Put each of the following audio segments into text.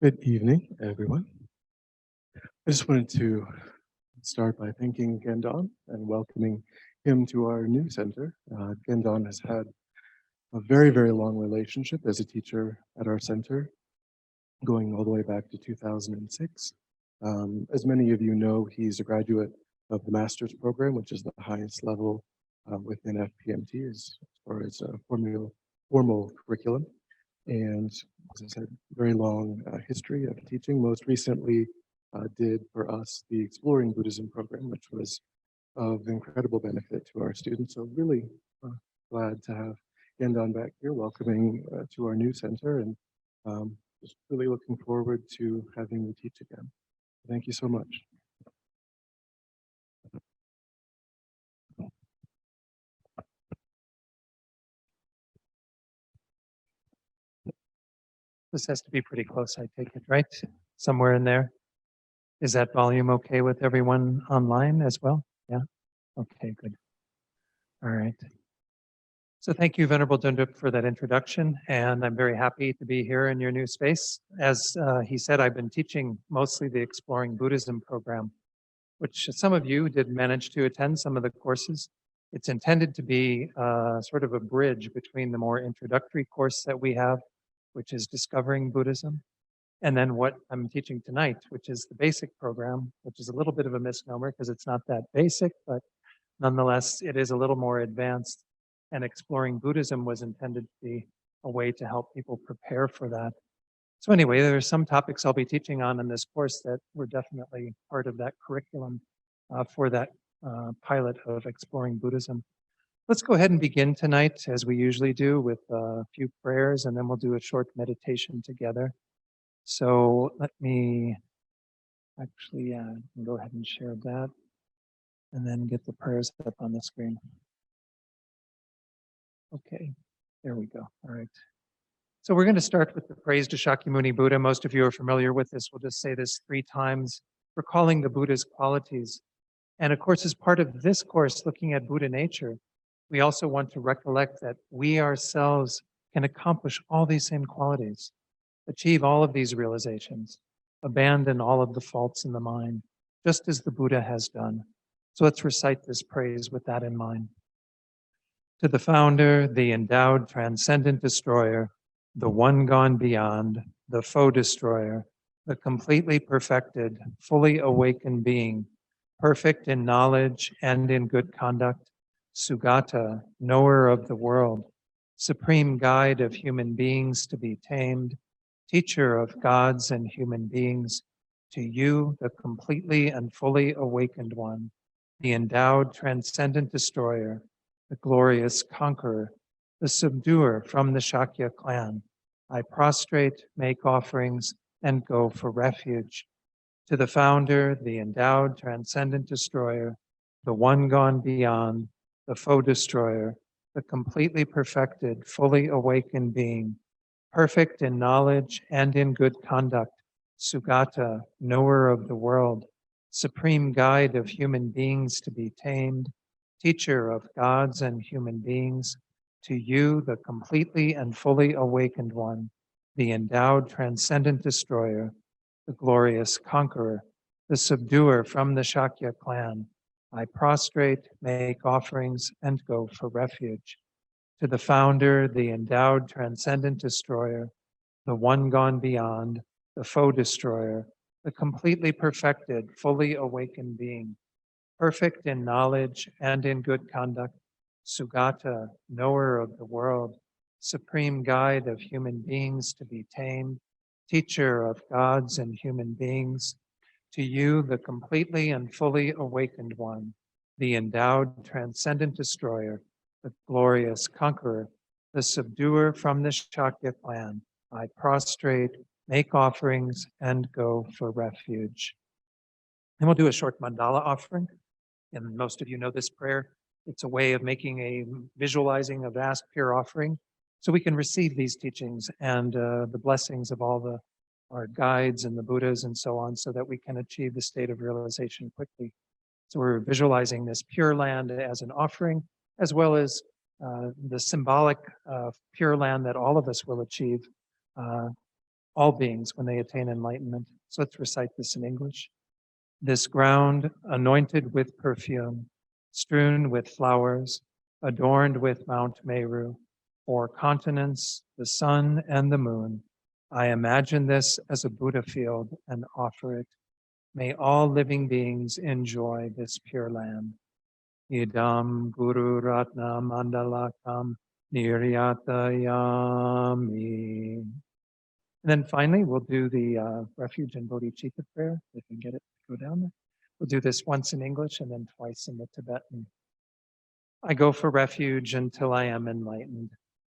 Good evening, everyone. I just wanted to start by thanking Gendon and welcoming him to our new center. Gendon has had a very, very long relationship as a teacher at our center, going all the way back to 2006. As many of you know, he's a graduate of the master's program, which is the highest level within FPMT as far as formal curriculum. And as I said, very long history of teaching. Most recently did for us the Exploring Buddhism program, which was of incredible benefit to our students. So really glad to have Gendon back here, welcoming to our new center, and just really looking forward to having you teach again. Thank you so much. This has to be pretty close, I take it, right? Somewhere in there. Is that volume okay with everyone online as well? Yeah? Okay, good. All right. So thank you, Venerable Dunduk, for that introduction, and I'm very happy to be here in your new space. As he said, I've been teaching mostly the Exploring Buddhism program, which some of you did manage to attend some of the courses. It's intended to be sort of a bridge between the more introductory course that we have, which is Discovering Buddhism, and then what I'm teaching tonight, which is the basic program, which is a little bit of a misnomer because it's not that basic, but nonetheless, it is a little more advanced. And Exploring Buddhism was intended to be a way to help people prepare for that. So anyway, there are some topics I'll be teaching on in this course that were definitely part of that curriculum for that pilot of Exploring Buddhism. Let's go ahead and begin tonight, as we usually do, with a few prayers, and then we'll do a short meditation together. So let me actually go ahead and share that, and then get the prayers up on the screen. Okay, there we go. All right. So we're going to start with the praise to Shakyamuni Buddha. Most of you are familiar with this. We'll just say this 3 times, recalling the Buddha's qualities. And of course, as part of this course, looking at Buddha nature, we also want to recollect that we ourselves can accomplish all these same qualities, achieve all of these realizations, abandon all of the faults in the mind, just as the Buddha has done. So let's recite this praise with that in mind. To the founder, the endowed transcendent destroyer, the one gone beyond, the foe destroyer, the completely perfected, fully awakened being, perfect in knowledge and in good conduct, Sugata, knower of the world, supreme guide of human beings to be tamed, teacher of gods and human beings, to you, the completely and fully awakened one, the endowed transcendent destroyer, the glorious conqueror, the subduer from the Shakya clan, I prostrate, make offerings, and go for refuge. To the founder, the endowed transcendent destroyer, the one gone beyond, the foe destroyer, the completely perfected, fully awakened being, perfect in knowledge and in good conduct, Sugata, knower of the world, supreme guide of human beings to be tamed, teacher of gods and human beings, to you, the completely and fully awakened one, the endowed transcendent destroyer, the glorious conqueror, the subduer from the Shakya clan, I prostrate, make offerings, and go for refuge. To the founder, the endowed transcendent destroyer, the one gone beyond, the foe destroyer, the completely perfected, fully awakened being, perfect in knowledge and in good conduct, Sugata, knower of the world, supreme guide of human beings to be tamed, teacher of gods and human beings, to you, the completely and fully awakened one, the endowed transcendent destroyer, the glorious conqueror, the subduer from the Shakya clan, I prostrate, make offerings, and go for refuge. And we'll do a short mandala offering. And most of you know this prayer. It's a way of visualizing a vast pure offering so we can receive these teachings and the blessings of all our guides and the Buddhas and so on, so that we can achieve the state of realization quickly. So we're visualizing this pure land as an offering, as well as the symbolic pure land that all of us will achieve all beings when they attain enlightenment. So let's recite this in English. This ground, anointed with perfume, strewn with flowers, adorned with Mount Meru, 4 continents, the sun and the moon. I imagine this as a Buddha field and offer it. May all living beings enjoy this pure land. Idam Guru Ratna Mandalakam Niryatayami. And then finally, we'll do the refuge and bodhicitta prayer, if we can get it to go down there. We'll do this once in English and then twice in the Tibetan. I go for refuge until I am enlightened.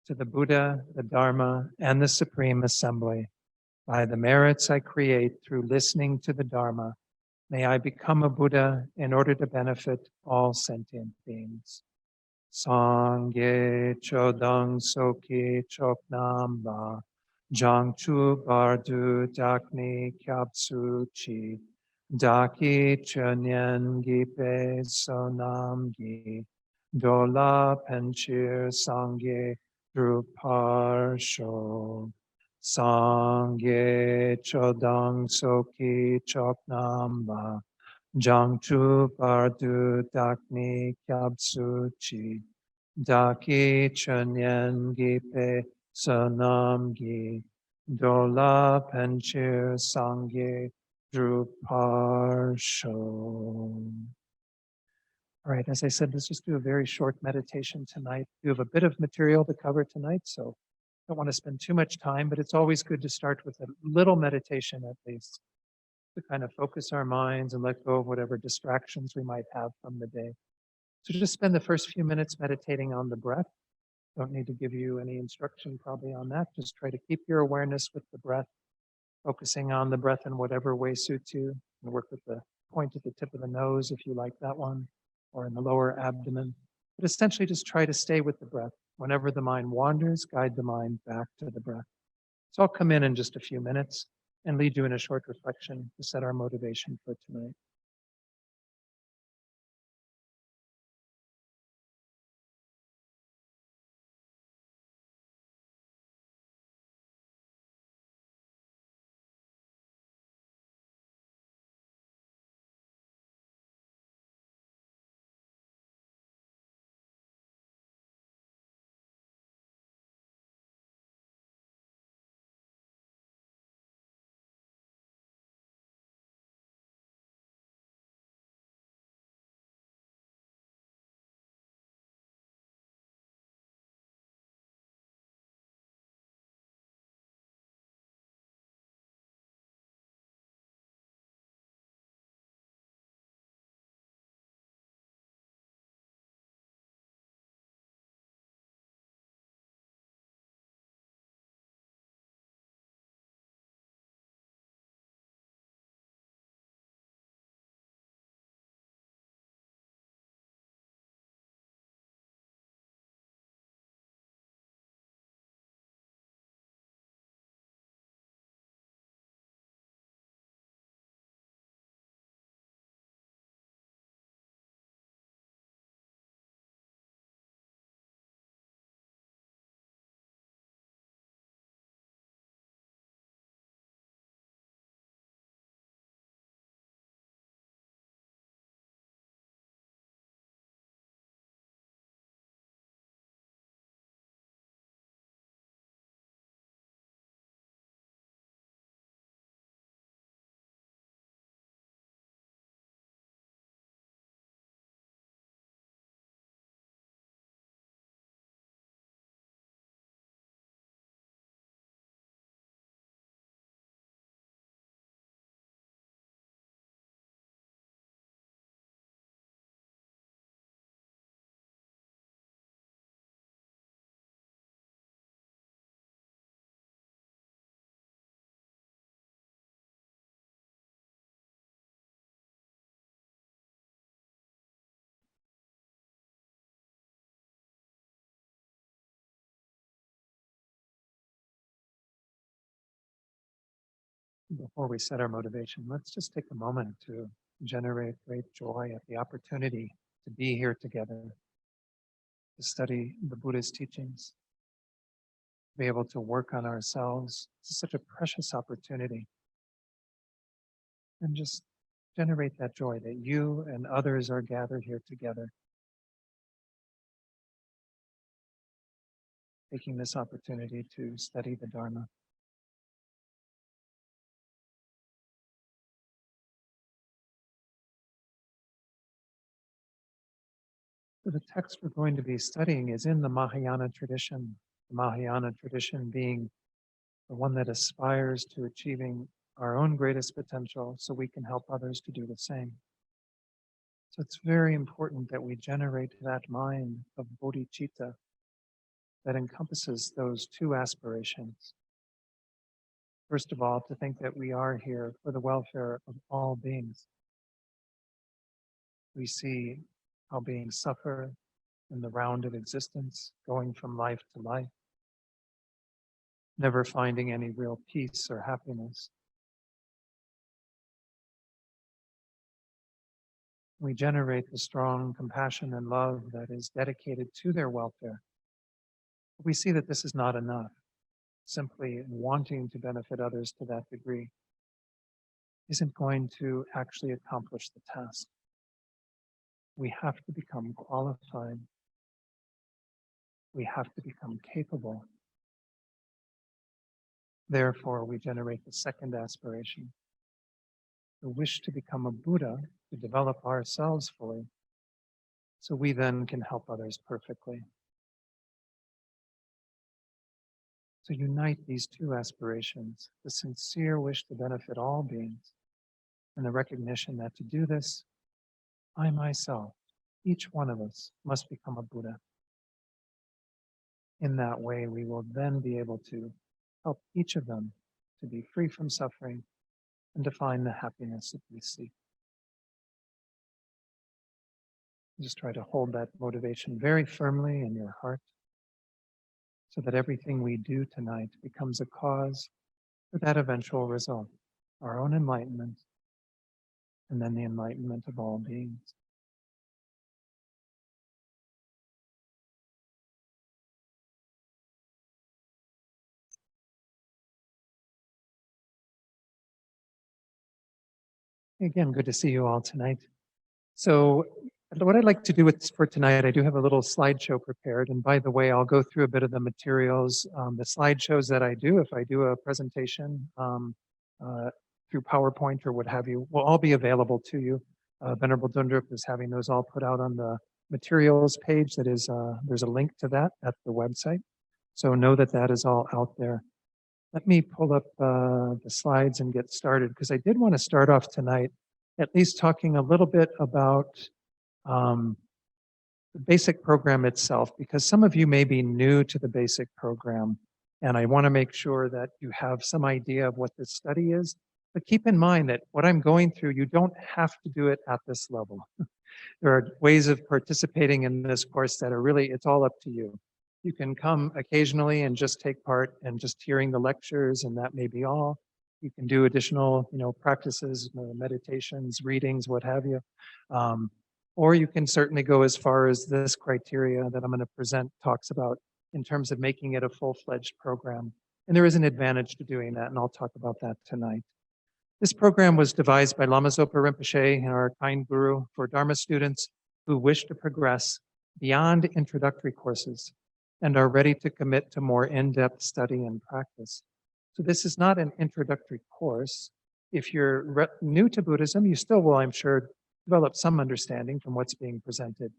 To the Buddha, the Dharma, and the Supreme Assembly. By the merits I create through listening to the Dharma, may I become a Buddha in order to benefit all sentient beings. Sangye Chodang Soki Choknam Ba Jangchu Bardu Dakni Kyapsu Chi Daki Chunyen Gipe Sonam Gi Dola Penchir Sangye Drupar Sho Sangye Chodang Soki Choknam Ba Jangchu Bardu Dakni Kyabsu Chi Daki Chunyen Gipe Sonam Gi Dola Penchir Sangye Drupar Sho. All right, as I said, let's just do a very short meditation tonight. We have a bit of material to cover tonight, so I don't want to spend too much time, but it's always good to start with a little meditation at least, to kind of focus our minds and let go of whatever distractions we might have from the day. So just spend the first few minutes meditating on the breath. Don't need to give you any instruction probably on that. Just try to keep your awareness with the breath, focusing on the breath in whatever way suits you. And work with the point at the tip of the nose if you like that one, or in the lower abdomen. But essentially just try to stay with the breath. Whenever the mind wanders, guide the mind back to the breath. So I'll come in just a few minutes and lead you in a short reflection to set our motivation for tonight. Before we set our motivation, let's just take a moment to generate great joy at the opportunity to be here together, to study the Buddha's teachings. be able to work on ourselves. It's such a precious opportunity. And just generate that joy that you and others are gathered here together, taking this opportunity to study the Dharma. So the text we're going to be studying is in the Mahayana tradition. The Mahayana tradition being the one that aspires to achieving our own greatest potential so we can help others to do the same. So it's very important that we generate that mind of bodhicitta that encompasses those two aspirations. First of all, to think that we are here for the welfare of all beings. We see how beings suffer in the round of existence, going from life to life, never finding any real peace or happiness. We generate the strong compassion and love that is dedicated to their welfare. We see that this is not enough. Simply wanting to benefit others to that degree isn't going to actually accomplish the task. We have to become qualified. We have to become capable. Therefore, we generate the second aspiration, the wish to become a Buddha, to develop ourselves fully, so we then can help others perfectly. So unite these two aspirations, the sincere wish to benefit all beings, and the recognition that to do this, I myself, each one of us, must become a Buddha. In that way, we will then be able to help each of them to be free from suffering and to find the happiness that we seek. Just try to hold that motivation very firmly in your heart so that everything we do tonight becomes a cause for that eventual result, our own enlightenment, and then the enlightenment of all beings. Again, good to see you all tonight. So what I'd like to do for tonight, I do have a little slideshow prepared. And by the way, I'll go through a bit of the materials. The slideshows that I do, if I do a presentation through PowerPoint or what have you, will all be available to you. Venerable Dundrup is having those all put out on the materials page. That is, there's a link to that at the website. So know that that is all out there. Let me pull up the slides and get started, because I did want to start off tonight at least talking a little bit about the basic program itself, because some of you may be new to the basic program, and I want to make sure that you have some idea of what this study is. But keep in mind that what I'm going through, you don't have to do it at this level. There are ways of participating in this course that are really, it's all up to you. You can come occasionally and just take part and just hearing the lectures, and that may be all. You can do additional, practices, meditations, readings, what have you. Or you can certainly go as far as this criteria that I'm going to present talks about in terms of making it a full-fledged program. And there is an advantage to doing that, and I'll talk about that tonight. This program was devised by Lama Zopa Rinpoche, our kind guru, for Dharma students who wish to progress beyond introductory courses and are ready to commit to more in-depth study and practice. So this is not an introductory course. If you're new to Buddhism, you still will, I'm sure, develop some understanding from what's being presented.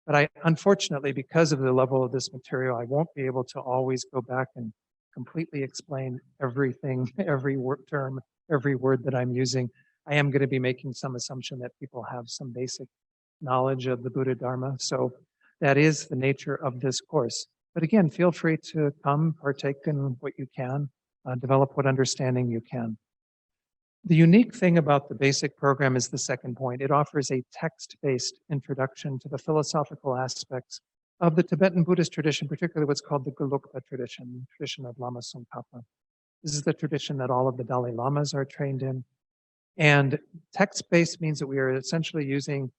But unfortunately, because of the level of this material, I won't be able to always go back and completely explain everything, every term, every word that I'm using. I am going to be making some assumption that people have some basic knowledge of the Buddha Dharma. So that is the nature of this course. But again, feel free to come, partake in what you can, develop what understanding you can. The unique thing about the basic program is the second point. It offers a text-based introduction to the philosophical aspects of the Tibetan Buddhist tradition, particularly what's called the Gelugpa tradition of Lama Tsongkhapa. This is the tradition that all of the Dalai Lamas are trained in. And text-based means that we are essentially using,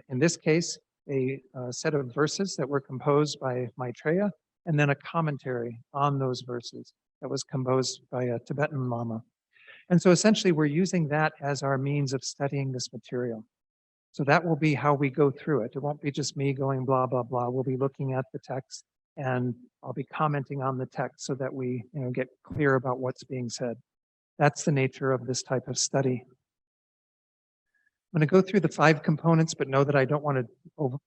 in this case, a set of verses that were composed by Maitreya and then a commentary on those verses that was composed by a Tibetan Lama. And so essentially we're using that as our means of studying this material. So that will be how we go through it. It won't be just me going blah, blah, blah. We'll be looking at the text and I'll be commenting on the text so that we get clear about what's being said. That's the nature of this type of study. I'm going to go through the 5 components, but know that I don't want to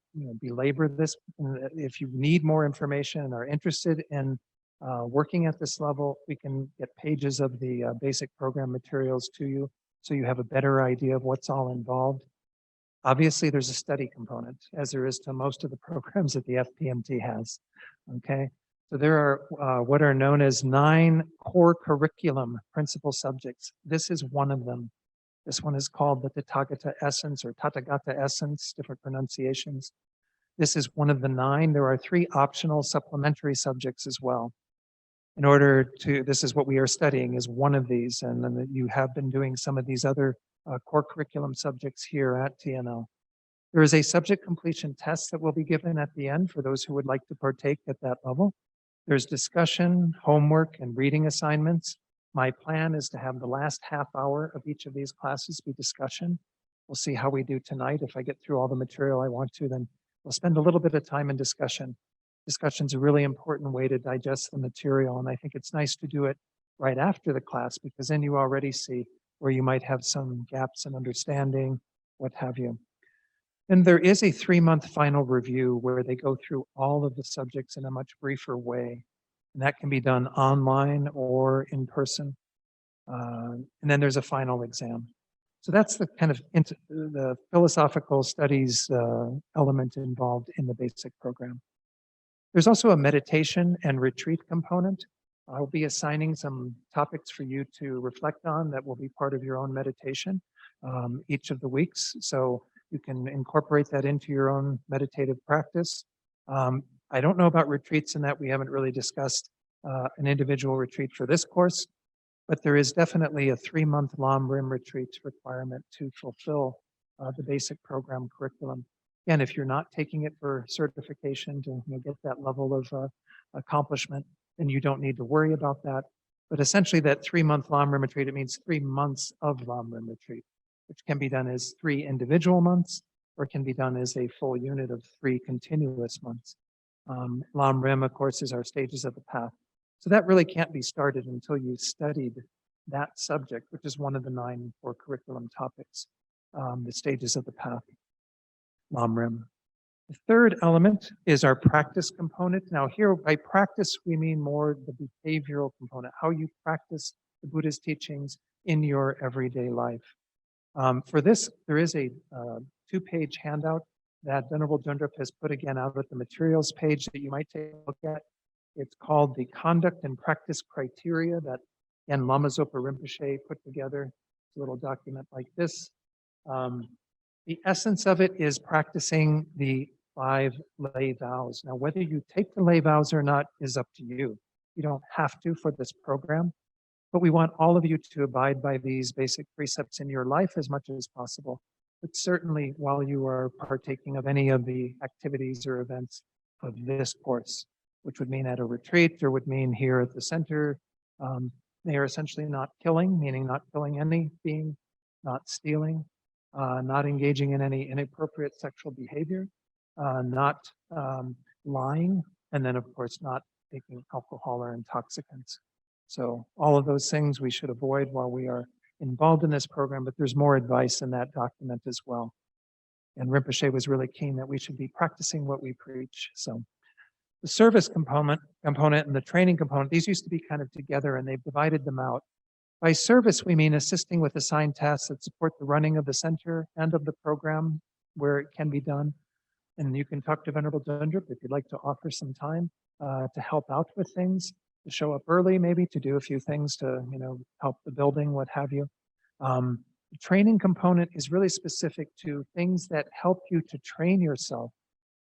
belabor this. If you need more information and are interested in working at this level, we can get pages of the basic program materials to you so you have a better idea of what's all involved. Obviously, there's a study component, as there is to most of the programs that the FPMT has. Okay, so there are what are known as 9 core curriculum principal subjects. This is one of them. This one is called the Tathagata essence or Tathagata essence, different pronunciations. This is one of the 9. There are 3 optional supplementary subjects as well. This is what we are studying, is one of these, and then you have been doing some of these other core curriculum subjects here at TNL. There is a subject completion test that will be given at the end for those who would like to partake at that level. There's discussion, homework, and reading assignments. My plan is to have the last half hour of each of these classes be discussion. We'll see how we do tonight. If I get through all the material I want to, then we'll spend a little bit of time in discussion. Discussion's a really important way to digest the material, and I think it's nice to do it right after the class because then you already see where you might have some gaps in understanding, what have you. And there is a 3-month final review where they go through all of the subjects in a much briefer way. And that can be done online or in person. And then there's a final exam. So that's the kind of the philosophical studies element involved in the basic program. There's also a meditation and retreat component. I'll be assigning some topics for you to reflect on that will be part of your own meditation each of the weeks. So you can incorporate that into your own meditative practice. I don't know about retreats in that we haven't really discussed an individual retreat for this course, but there is definitely a 3-month Lam Rim retreat requirement to fulfill the basic program curriculum. Again, if you're not taking it for certification to get that level of accomplishment, then you don't need to worry about that. But essentially that 3-month Lam Rim retreat, it means 3 months of Lam Rim retreat, which can be done as 3 individual months or can be done as a full unit of 3 continuous months. Lam Rim, of course, is our stages of the path. So that really can't be started until you've studied that subject, which is one of the 9 core curriculum topics, the stages of the path, Lam Rim. The third element is our practice component. Now here, by practice, we mean more the behavioral component, how you practice the Buddha's teachings in your everyday life. For this, there is a 2-page handout that Venerable Dundrup has put again out at the materials page that you might take a look at. It's called the Conduct and Practice Criteria that, again, Lama Zopa Rinpoche put together. It's a little document like this. The essence of it is practicing the 5 lay vows. Now, whether you take the lay vows or not is up to you. You don't have to for this program, but we want all of you to abide by these basic precepts in your life as much as possible. But certainly while you are partaking of any of the activities or events of this course, which would mean at a retreat or would mean here at the center, they are essentially not killing, meaning not killing any being, not stealing, not engaging in any inappropriate sexual behavior, not lying, and then of course not taking alcohol or intoxicants. So all of those things we should avoid while we are involved in this program, but there's more advice in that document as well. And Rinpoche was really keen that we should be practicing what we preach. So the service component and the training component, these used to be kind of together and they've divided them out. By service, we mean assisting with assigned tasks that support the running of the center and of the program where it can be done. And you can talk to Venerable Dundrup if you'd like to offer some time to help out with things, to show up early, maybe to do a few things to, help the building, what have you. The training component is really specific to things that help you to train yourself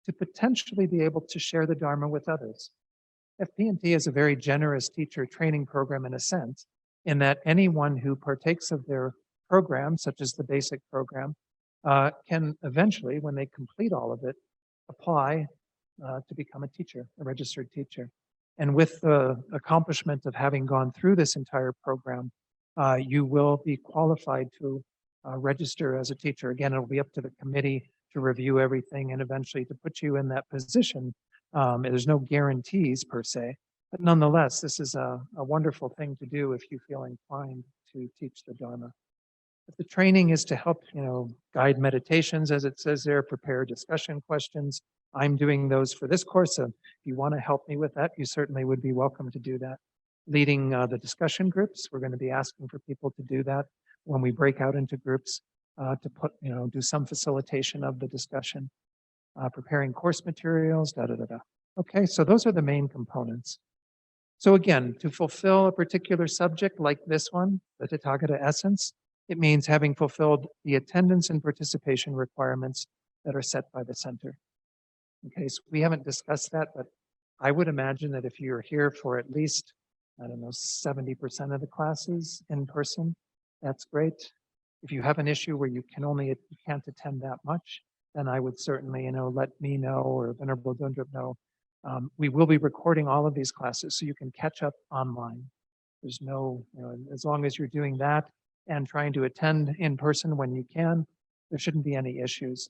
to potentially be able to share the Dharma with others. FPNT is a very generous teacher training program in a sense, in that anyone who partakes of their program, such as the basic program, can eventually, when they complete all of it, apply to become a teacher, a registered teacher. And with the accomplishment of having gone through this entire program, you will be qualified to register as a teacher. Again, it'll be up to the committee to review everything and eventually to put you in that position. There's no guarantees per se, but nonetheless, this is a wonderful thing to do if you feel inclined to teach the Dharma. If the training is to help, guide meditations, as it says there, prepare discussion questions, I'm doing those for this course. So if you want to help me with that, you certainly would be welcome to do that. Leading the discussion groups, we're going to be asking for people to do that when we break out into groups to put, do some facilitation of the discussion. Preparing course materials, Okay, so those are the main components. So again, to fulfill a particular subject like this one, the Tathagata essence, it means having fulfilled the attendance and participation requirements that are set by the center. Okay, so we haven't discussed that, but I would imagine that if you're here for at least, 70% of the classes in person, that's great. If you have an issue where you can't attend that much, then I would certainly, let me know or Venerable Dundrup know. We will be recording all of these classes so you can catch up online. There's no, as long as you're doing that and trying to attend in person when you can, there shouldn't be any issues.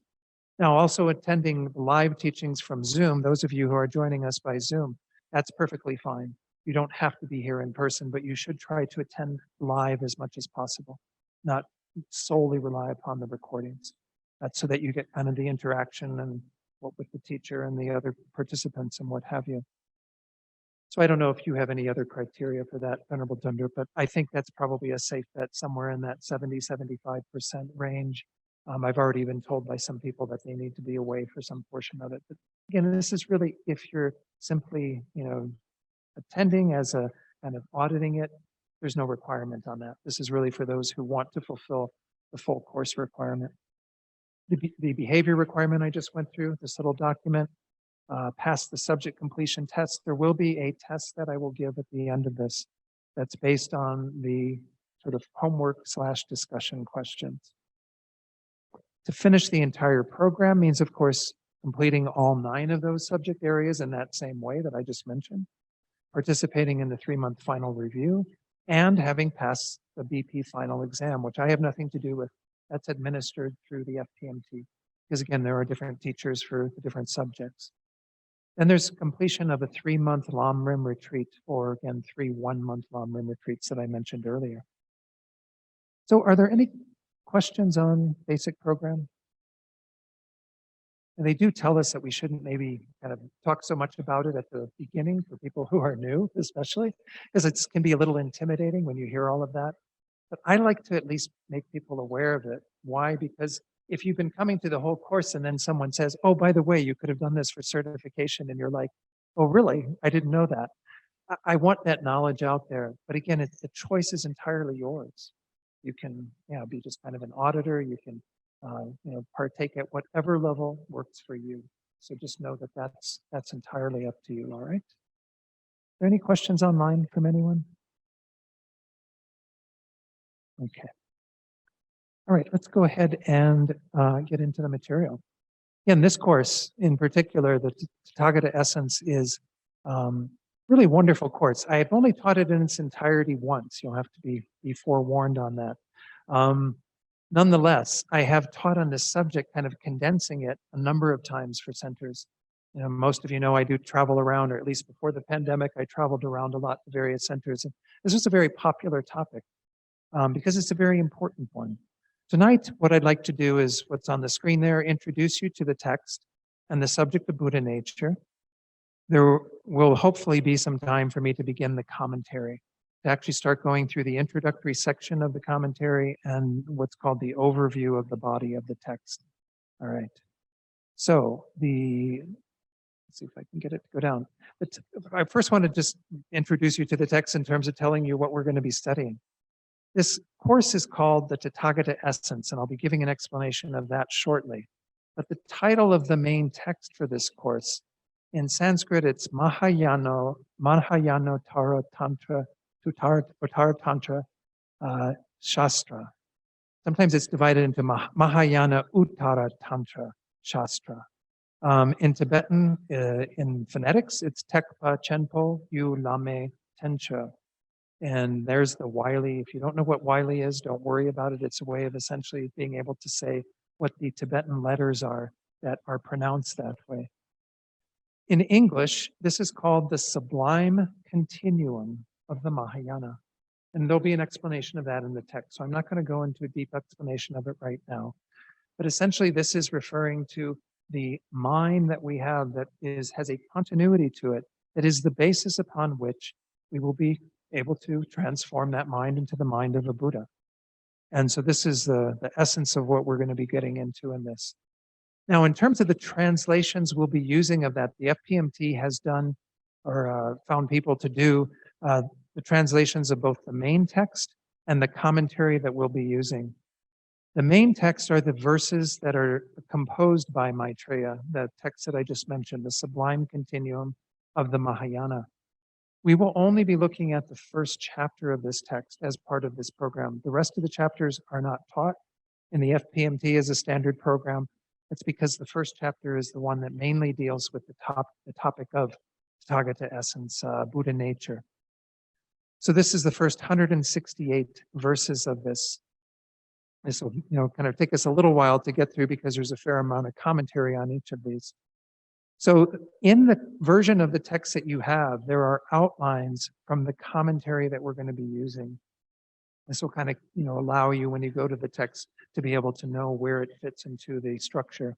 Now, also attending live teachings from Zoom, those of you who are joining us by Zoom, that's perfectly fine. You don't have to be here in person, but you should try to attend live as much as possible, not solely rely upon the recordings. That's so that you get kind of the interaction and what with the teacher and the other participants and what have you. So I don't know if you have any other criteria for that, Venerable Dunder, but I think that's probably a safe bet somewhere in that 70-75% range. I've already been told by some people that they need to be away for some portion of it. But again, this is really if you're simply, attending as a kind of auditing it, there's no requirement on that. This is really for those who want to fulfill the full course requirement. The behavior requirement I just went through, this little document, pass the subject completion test. There will be a test that I will give at the end of this that's based on the sort of homework / discussion questions. To finish the entire program means, of course, completing all 9 of those subject areas in that same way that I just mentioned, participating in the 3-month final review, and having passed the BP final exam, which I have nothing to do with. That's administered through the FPMT, because again, there are different teachers for the different subjects. Then there's completion of a 3-month Lamrim retreat, or again, 3 one-month Lamrim retreats that I mentioned earlier. So are there any questions on basic program? And they do tell us that we shouldn't maybe kind of talk so much about it at the beginning for people who are new, especially, because it can be a little intimidating when you hear all of that. But I like to at least make people aware of it. Why? Because if you've been coming to the whole course and then someone says, oh, by the way, you could have done this for certification, and you're like, oh, really? I didn't know that. I want that knowledge out there. But again, the choice is entirely yours. You can be just kind of an auditor. You can partake at whatever level works for you. So just know that that's entirely up to you, all right? Are there any questions online from anyone? Okay. All right, let's go ahead and get into the material. Again, this course in particular, the Tathagata Essence, is really wonderful course. I have only taught it in its entirety once. You'll have to be forewarned on that. Nonetheless, I have taught on this subject, kind of condensing it a number of times for centers. Most of you know I do travel around, or at least before the pandemic, I traveled around a lot to various centers. And this was a very popular topic because it's a very important one. Tonight, what I'd like to do is what's on the screen there, introduce you to the text and the subject of Buddha nature. There will hopefully be some time for me to begin the commentary, to actually start going through the introductory section of the commentary and what's called the overview of the body of the text. All right. So let's see if I can get it to go down. But I first want to just introduce you to the text in terms of telling you what we're going to be studying. This course is called the Tathagata Essence, and I'll be giving an explanation of that shortly. But the title of the main text for this course, in Sanskrit, it's Mahayana Tara Tantra Uttara Tantra Shastra. Sometimes it's divided into Mahayana Uttara Tantra Shastra. In Tibetan, in phonetics, it's Tekpa Chenpo Yu Lame Tencha. And there's the Wylie. If you don't know what Wylie is, don't worry about it. It's a way of essentially being able to say what the Tibetan letters are that are pronounced that way. In English, this is called the Sublime Continuum of the Mahayana. And there'll be an explanation of that in the text. So I'm not going to go into a deep explanation of it right now. But essentially, this is referring to the mind that we have that has a continuity to it, that is the basis upon which we will be able to transform that mind into the mind of a Buddha. And so this is the essence of what we're going to be getting into in this. Now, in terms of the translations we'll be using of that, the FPMT has done or found people to do the translations of both the main text and the commentary that we'll be using. The main text are the verses that are composed by Maitreya, the text that I just mentioned, the Sublime Continuum of the Mahayana. We will only be looking at the first chapter of this text as part of this program. The rest of the chapters are not taught in the FPMT as a standard program. It's because the first chapter is the one that mainly deals with the topic of Tathagata essence, Buddha nature. So this is the first 168 verses of this. This will, kind of take us a little while to get through because there's a fair amount of commentary on each of these. So in the version of the text that you have, there are outlines from the commentary that we're going to be using. This will kind of, allow you when you go to the text to be able to know where it fits into the structure.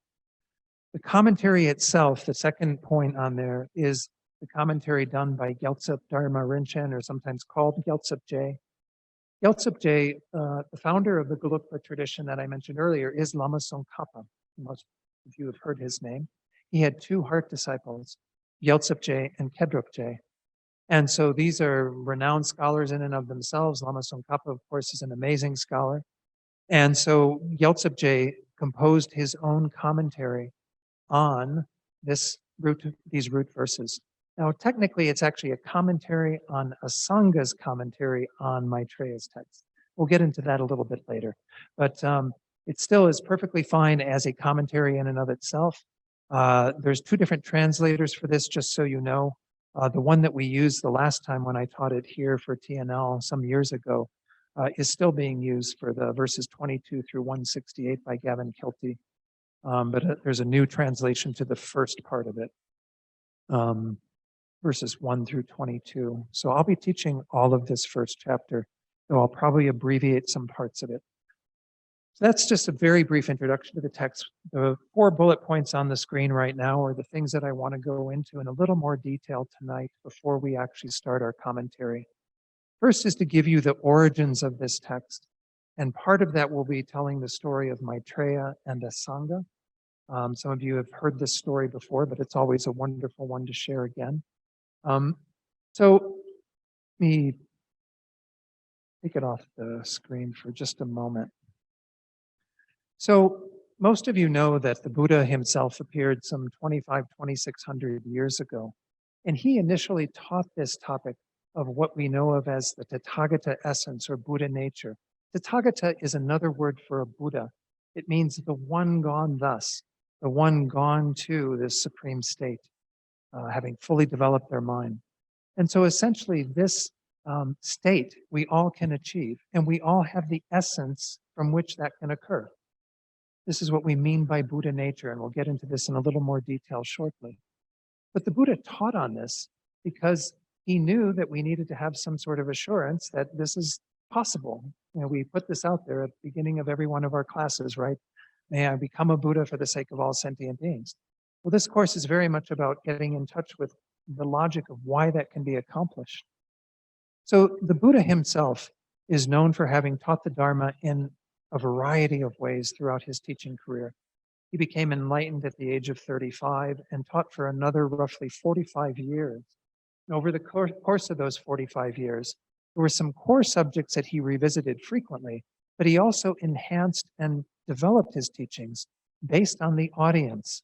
The commentary itself, the second point on there, is the commentary done by Gyaltsab Dharma Rinchen, or sometimes called Gyaltsab Je. Gyaltsab Je, the founder of the Gelugpa tradition that I mentioned earlier, is Lama Tsongkhapa. Most of you have heard his name. He had two heart disciples, Gyaltsab Je and Kedrup Je. And so these are renowned scholars in and of themselves. Lama Tsongkhapa, of course, is an amazing scholar. And so Gyaltsab Je composed his own commentary on these root verses. Now, technically, it's actually a commentary on a Sangha's commentary on Maitreya's text. We'll get into that a little bit later. But it still is perfectly fine as a commentary in and of itself. There's two different translators for this, just so you know. The one that we used the last time when I taught it here for TNL some years ago is still being used for the verses 22 through 168 by Gavin Kilty. But there's a new translation to the first part of it, verses 1 through 22. So I'll be teaching all of this first chapter, though I'll probably abbreviate some parts of it. So that's just a very brief introduction to the text. The 4 bullet points on the screen right now are the things that I want to go into in a little more detail tonight before we actually start our commentary. First is to give you the origins of this text. And part of that will be telling the story of Maitreya and the Sangha. Some of you have heard this story before, but it's always a wonderful one to share again. So let me take it off the screen for just a moment. So most of you know that the Buddha himself appeared some 2,600 years ago. And he initially taught this topic of what we know of as the Tathagata essence or Buddha nature. Tathagata is another word for a Buddha. It means the one gone thus, the one gone to this supreme state, having fully developed their mind. And so essentially this state we all can achieve, and we all have the essence from which that can occur. This is what we mean by Buddha nature, and we'll get into this in a little more detail shortly. But the Buddha taught on this because he knew that we needed to have some sort of assurance that this is possible. We put this out there at the beginning of every one of our classes, right? May I become a Buddha for the sake of all sentient beings. Well, this course is very much about getting in touch with the logic of why that can be accomplished. So the Buddha himself is known for having taught the Dharma in a variety of ways throughout his teaching career. He became enlightened at the age of 35 and taught for another roughly 45 years. And over the course of those 45 years, there were some core subjects that he revisited frequently, but he also enhanced and developed his teachings based on the audience.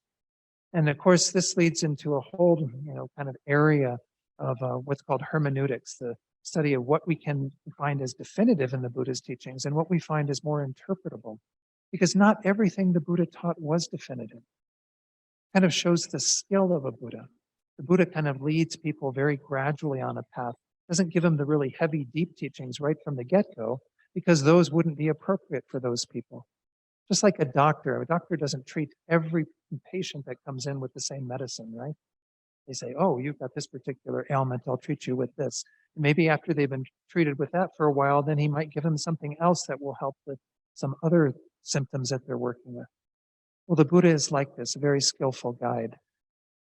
And of course, this leads into a whole, kind of area of what's called hermeneutics, the study of what we can find as definitive in the Buddha's teachings and what we find as more interpretable. Because not everything the Buddha taught was definitive. kind of shows the skill of a Buddha. The Buddha kind of leads people very gradually on a path, doesn't give them the really heavy, deep teachings right from the get-go, because those wouldn't be appropriate for those people. Just like a doctor doesn't treat every patient that comes in with the same medicine, right? They say, oh, you've got this particular ailment, I'll treat you with this. Maybe after they've been treated with that for a while, then he might give them something else that will help with some other symptoms that they're working with. Well, the Buddha is like this, a very skillful guide.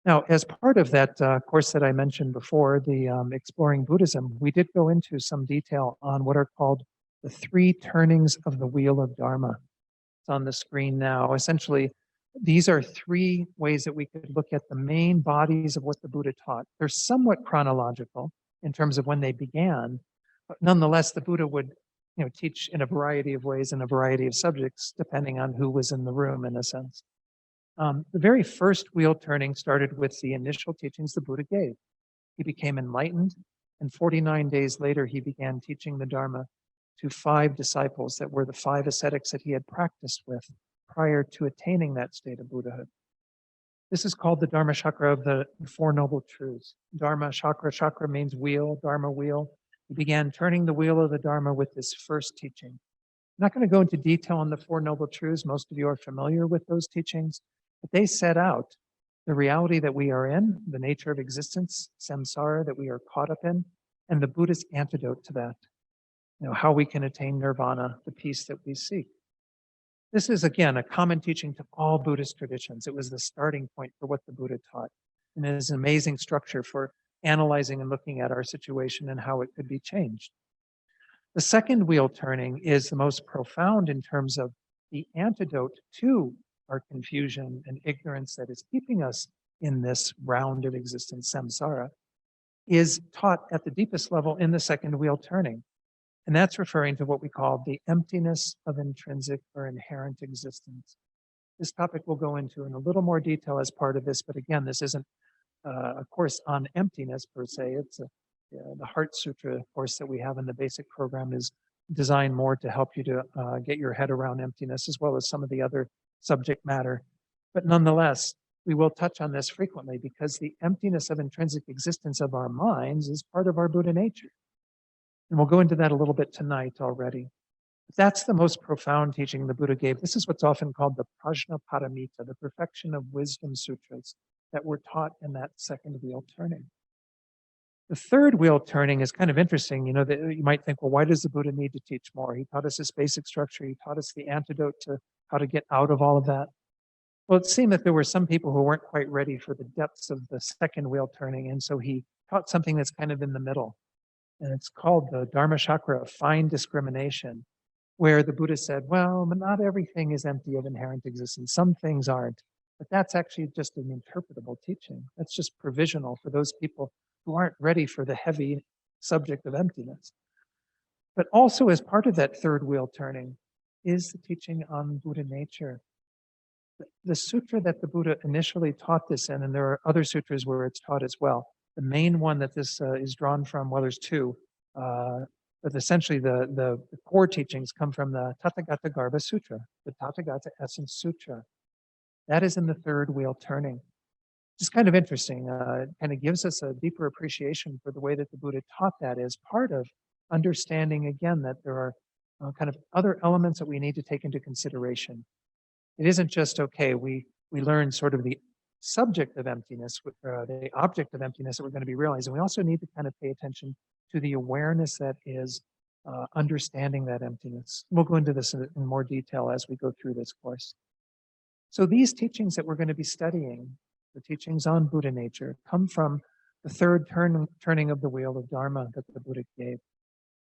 Now, as part of that course that I mentioned before, the Exploring Buddhism, we did go into some detail on what are called the 3 turnings of the wheel of Dharma. It's on the screen now. Essentially, these are 3 ways that we could look at the main bodies of what the Buddha taught. They're somewhat chronological in terms of when they began, but nonetheless, the Buddha would teach in a variety of ways in a variety of subjects, depending on who was in the room, in a sense. The very first wheel turning started with the initial teachings the Buddha gave. He became enlightened, and 49 days later, he began teaching the Dharma to 5 disciples that were the 5 ascetics that he had practiced with prior to attaining that state of Buddhahood. This is called the Dharma Chakra of the 4 Noble Truths. Dharma Chakra, chakra means wheel, Dharma wheel. He began turning the wheel of the Dharma with this first teaching. I'm not going to go into detail on the 4 Noble Truths. Most of you are familiar with those teachings, but they set out the reality that we are in, the nature of existence, samsara, that we are caught up in, and the Buddha's antidote to that. How we can attain nirvana, the peace that we seek. This is, again, a common teaching to all Buddhist traditions. It was the starting point for what the Buddha taught. And it is an amazing structure for analyzing and looking at our situation and how it could be changed. The second wheel turning is the most profound in terms of the antidote to our confusion and ignorance that is keeping us in this round of existence, samsara, is taught at the deepest level in the second wheel turning. And that's referring to what we call the emptiness of intrinsic or inherent existence. This topic we'll go into in a little more detail as part of this, but again, this isn't a course on emptiness per se. It's the Heart Sutra course that we have in the basic program is designed more to help you to get your head around emptiness, as well as some of the other subject matter. But nonetheless, we will touch on this frequently because the emptiness of intrinsic existence of our minds is part of our Buddha nature. And we'll go into that a little bit tonight already. But that's the most profound teaching the Buddha gave. This is what's often called the Prajnaparamita, the perfection of wisdom sutras that were taught in that second wheel turning. The third wheel turning is kind of interesting. You might think, well, why does the Buddha need to teach more? He taught us this basic structure. He taught us the antidote to how to get out of all of that. Well, it seemed that there were some people who weren't quite ready for the depths of the second wheel turning. And so he taught something that's kind of in the middle. And it's called the Dharma Chakra of fine discrimination, where the Buddha said, well, not everything is empty of inherent existence. Some things aren't. But that's actually just an interpretable teaching. That's just provisional for those people who aren't ready for the heavy subject of emptiness. But also as part of that third wheel turning is the teaching on Buddha nature. The sutra that the Buddha initially taught this in, and there are other sutras where it's taught as well. The main one that this is drawn from, well, there's 2, but essentially the core teachings come from the Tathagata Garbha Sutra, the Tathagata Essence Sutra. That is in the third wheel turning. It's kind of interesting. It kind of gives us a deeper appreciation for the way that the Buddha taught that as part of understanding, again, that there are kind of other elements that we need to take into consideration. It isn't just, okay, we learn sort of the subject of emptiness, the object of emptiness that we're going to be realizing. We also need to kind of pay attention to the awareness that is understanding that emptiness. We'll go into this in more detail as we go through this course. So these teachings that we're going to be studying, the teachings on Buddha nature, come from the third turning of the wheel of Dharma that the Buddha gave.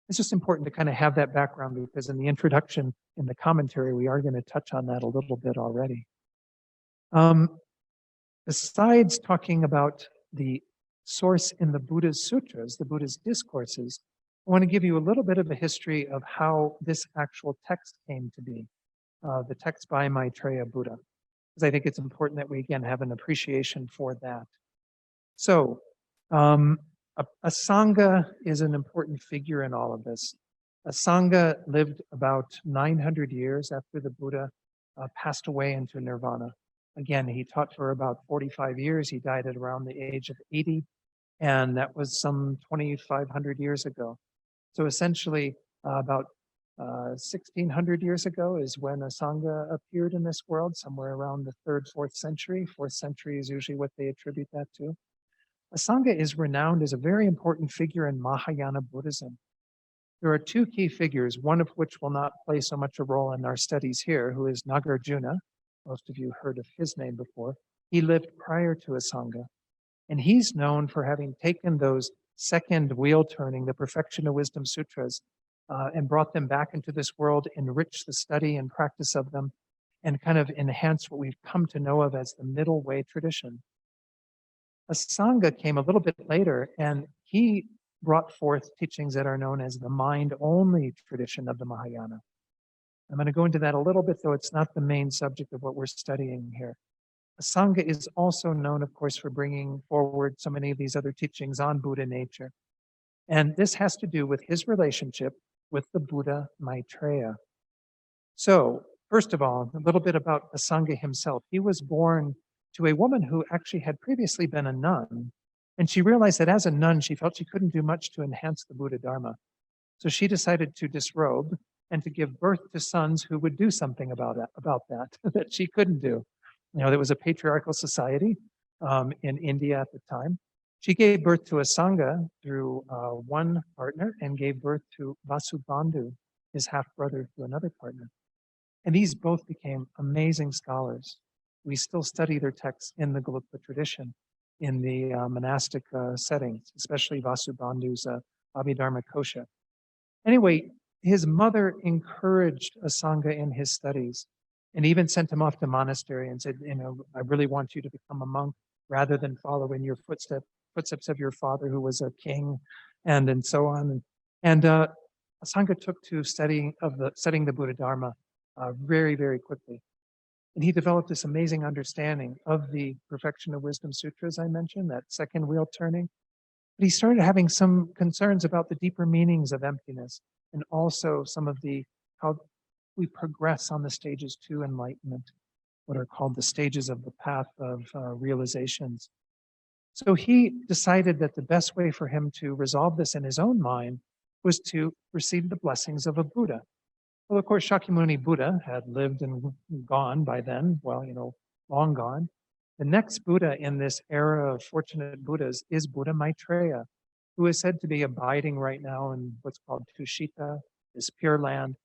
It's just important to kind of have that background because in the introduction, in the commentary, we are going to touch on that a little bit already. Besides talking about the source in the Buddha's sutras, the Buddha's discourses, I want to give you a little bit of a history of how this actual text came to be, the text by Maitreya Buddha, because I think it's important that we, again, have an appreciation for that. So, a Sangha is an important figure in all of this. A Sangha lived about 900 years after the Buddha passed away into nirvana. Again, he taught for about 45 years. He died at around the age of 80, and that was some 2,500 years ago. So essentially, about 1,600 years ago is when a Sangha appeared in this world, somewhere around the 3rd, 4th century. 4th century is usually what they attribute that to. A Sangha is renowned as a very important figure in Mahayana Buddhism. There are 2 key figures, one of which will not play so much a role in our studies here, who is Nagarjuna. Most of you heard of his name before. He lived prior to a Sangha, and he's known for having taken those second wheel turning, the Perfection of Wisdom Sutras, and brought them back into this world, enriched the study and practice of them, and kind of enhanced what we've come to know of as the middle way tradition. A Sangha came a little bit later, and he brought forth teachings that are known as the mind-only tradition of the Mahayana. I'm going to go into that a little bit, though it's not the main subject of what we're studying here. A Sangha is also known, of course, for bringing forward so many of these other teachings on Buddha nature. And this has to do with his relationship with the Buddha Maitreya. So, first of all, a little bit about a Sangha himself. He was born to a woman who actually had previously been a nun, and she realized that as a nun, she felt she couldn't do much to enhance the Buddha Dharma. So she decided to disrobe and to give birth to sons who would do something about that, that she couldn't do. There was a patriarchal society in India at the time. She gave birth to a Sangha through one partner and gave birth to Vasubandhu, his half-brother, through another partner. And these both became amazing scholars. We still study their texts in the Gelugpa tradition, in the monastic settings, especially Vasubandhu's Abhidharma Kosha. Anyway, his mother encouraged a Sangha in his studies and even sent him off to monastery and said, I really want you to become a monk rather than follow in your footsteps of your father, who was a king, and so on. And a Sangha took to studying the Buddha Dharma very, very quickly. And he developed this amazing understanding of the Perfection of Wisdom Sutras I mentioned, that second wheel turning. But he started having some concerns about the deeper meanings of emptiness, and also some of how we progress on the stages to enlightenment, what are called the stages of the path of realizations. So he decided that the best way for him to resolve this in his own mind was to receive the blessings of a Buddha. Well, of course, Shakyamuni Buddha had lived and gone by then, long gone. The next Buddha in this era of fortunate Buddhas is Buddha Maitreya, who is said to be abiding right now in what's called Tushita, this Pure Land.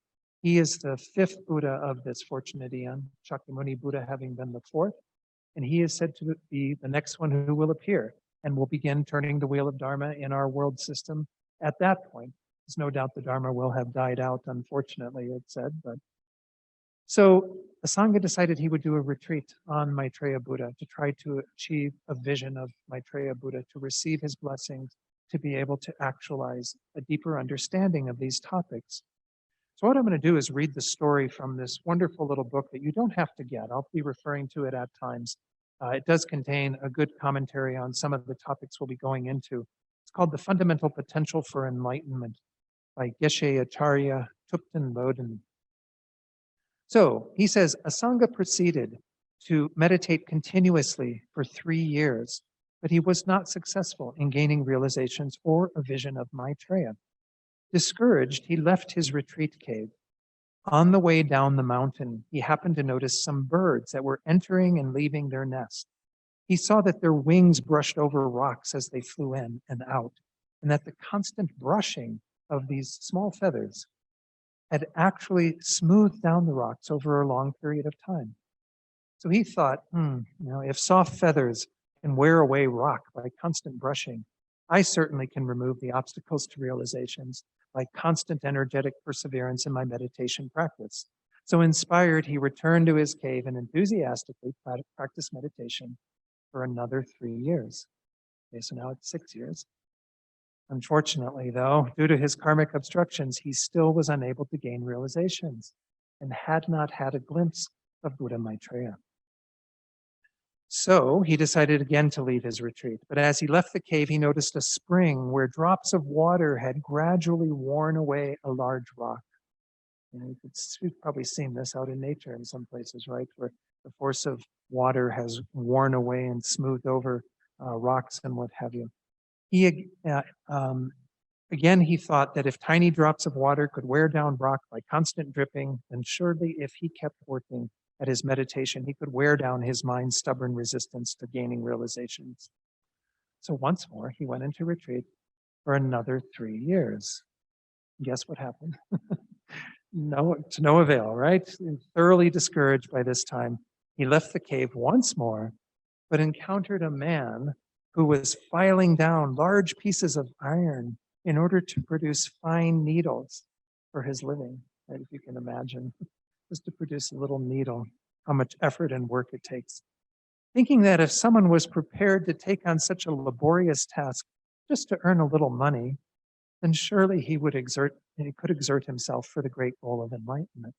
He is the 5th Buddha of this fortunate eon, Shakyamuni Buddha having been the 4th, and he is said to be the next one who will appear and will begin turning the wheel of Dharma in our world system at that point. There's no doubt the Dharma will have died out, unfortunately, it's said. So the Sangha decided he would do a retreat on Maitreya Buddha to try to achieve a vision of Maitreya Buddha, to receive his blessings, to be able to actualize a deeper understanding of these topics. So what I'm going to do is read the story from this wonderful little book that you don't have to get. I'll be referring to it at times. It does contain a good commentary on some of the topics we'll be going into. It's called The Fundamental Potential for Enlightenment by Geshe Acharya Thupten Lodin. So he says, a Sangha proceeded to meditate continuously for 3 years, but he was not successful in gaining realizations or a vision of Maitreya. Discouraged, he left his retreat cave. On the way down the mountain, he happened to notice some birds that were entering and leaving their nest. He saw that their wings brushed over rocks as they flew in and out, and that the constant brushing of these small feathers had actually smoothed down the rocks over a long period of time. So he thought, if soft feathers can wear away rock by constant brushing, I certainly can remove the obstacles to realizations by constant energetic perseverance in my meditation practice. So inspired, he returned to his cave and enthusiastically practiced meditation for another 3 years. Okay, so now it's 6 years. Unfortunately, though, due to his karmic obstructions, he still was unable to gain realizations and had not had a glimpse of Buddha Maitreya. So he decided again to leave his retreat. But as he left the cave, he noticed a spring where drops of water had gradually worn away a large rock. You've probably seen this out in nature in some places, right? Where The force of water has worn away and smoothed over rocks and what have you. Again, he thought that if tiny drops of water could wear down rock by constant dripping, then surely if he kept working at his meditation, he could wear down his mind's stubborn resistance to gaining realizations. So once more, he went into retreat for another 3 years. Guess what happened? No, to no avail, right? Thoroughly discouraged by this time, he left the cave once more, but encountered a man who was filing down large pieces of iron in order to produce fine needles for his living, right? If you can imagine, just to produce a little needle, how much effort and work it takes. Thinking that if someone was prepared to take on such a laborious task just to earn a little money, then surely he could exert himself for the great goal of enlightenment.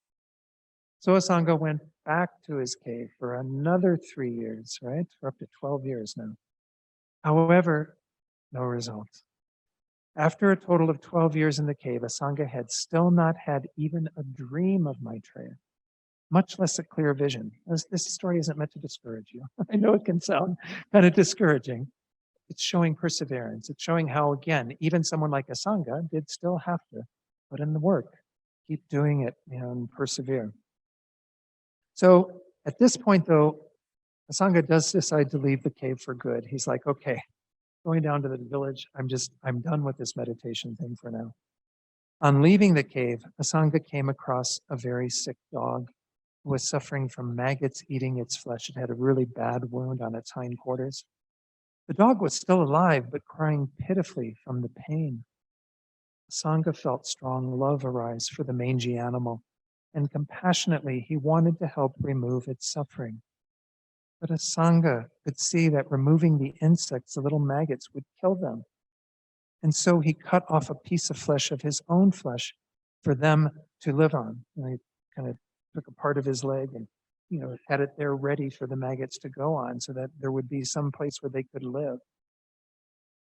So Asanga went back to his cave for another 3 years, right? For up to 12 years now. However, no result. After a total of 12 years in the cave, Asanga had still not had even a dream of Maitreya, much less a clear vision. This story isn't meant to discourage you. I know it can sound kind of discouraging. It's showing perseverance. It's showing how, again, even someone like Asanga did still have to put in the work, keep doing it, and persevere. So at this point, though, Asanga does decide to leave the cave for good. He's like, okay, going down to the village, I'm done with this meditation thing for now. On leaving the cave, Asanga came across a very sick dog who was suffering from maggots eating its flesh. It had a really bad wound on its hindquarters. The dog was still alive, but crying pitifully from the pain. Sangha felt strong love arise for the mangy animal, and compassionately he wanted to help remove its suffering. But Asanga could see that removing the insects, the little maggots, would kill them. And so he cut off a piece of flesh of his own flesh for them to live on. And he kind of took a part of his leg and had it there ready for the maggots to go on so that there would be some place where they could live.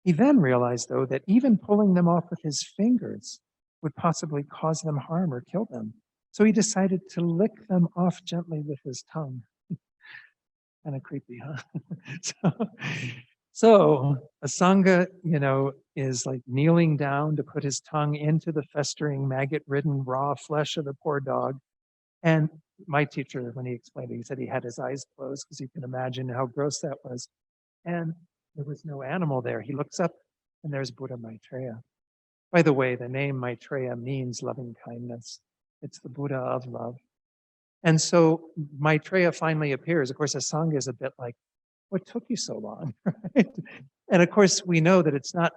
He then realized, though, that even pulling them off with his fingers would possibly cause them harm or kill them. So he decided to lick them off gently with his tongue. Kind of creepy, huh? So Asanga, is like kneeling down to put his tongue into the festering, maggot-ridden raw flesh of the poor dog. And my teacher, when he explained it, he said he had his eyes closed because you can imagine how gross that was. And there was no animal there. He looks up and there's Buddha Maitreya. By the way, the name Maitreya means loving kindness. It's the Buddha of love. And so Maitreya finally appears. Of course, Asanga is a bit like, what took you so long? Right? And of course, we know that it's not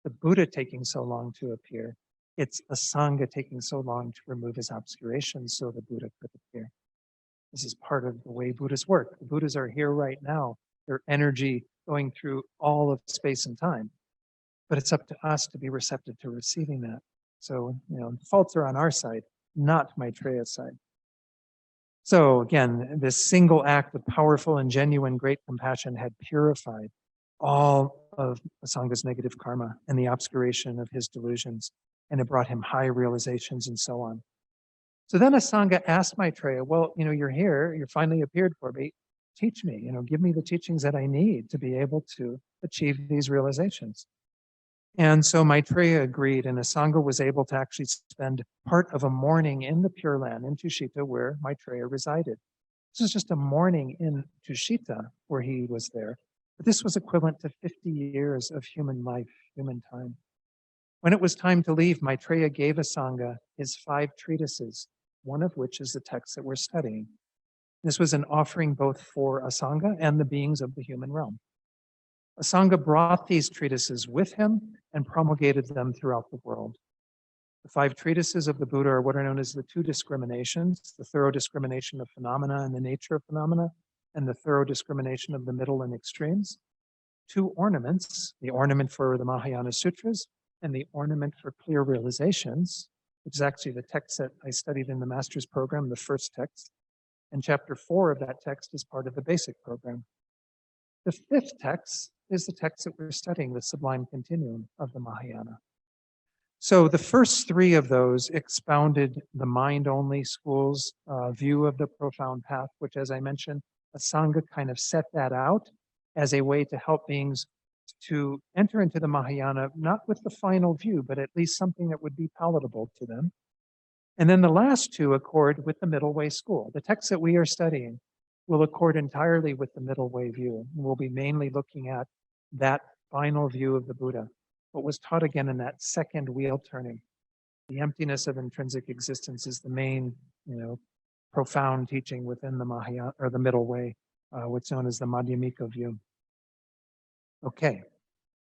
the Buddha taking so long to appear. It's Asanga taking so long to remove his obscurations so the Buddha could appear. This is part of the way Buddhas work. The Buddhas are here right now. Their energy going through all of space and time. But it's up to us to be receptive to receiving that. So, the faults are on our side, not Maitreya's side. So again, this single act of powerful and genuine great compassion had purified all of Asanga's negative karma and the obscuration of his delusions, and it brought him high realizations and so on. So then Asanga asked Maitreya, well, you're here, you finally appeared for me, teach me, give me the teachings that I need to be able to achieve these realizations. And so Maitreya agreed, and Asanga was able to actually spend part of a morning in the Pure Land, in Tushita, where Maitreya resided. This is just a morning in Tushita where he was there, but this was equivalent to 50 years of human life, human time. When it was time to leave, Maitreya gave Asanga his 5 treatises, one of which is the text that we're studying. This was an offering both for Asanga and the beings of the human realm. Asanga brought these treatises with him and promulgated them throughout the world. The 5 treatises of the Buddha are what are known as the 2 discriminations, the thorough discrimination of phenomena and the nature of phenomena, and the thorough discrimination of the middle and extremes. 2 ornaments, the ornament for the Mahayana Sutras and the ornament for clear realizations, which is actually the text that I studied in the master's program, the first text. And chapter 4 of that text is part of the basic program. The 5th text is the text that we're studying, the Sublime Continuum of the Mahayana. So the first three of those expounded the mind-only school's view of the profound path, which, as I mentioned, a Sangha kind of set that out as a way to help beings to enter into the Mahayana, not with the final view, but at least something that would be palatable to them. And then the last two accord with the middle way school. The text that we are studying will accord entirely with the middle way view. We'll be mainly looking at that final view of the Buddha, what was taught again in that second wheel turning. The emptiness of intrinsic existence is the main, profound teaching within the Mahayana or the middle way, what's known as the Madhyamika view. Okay,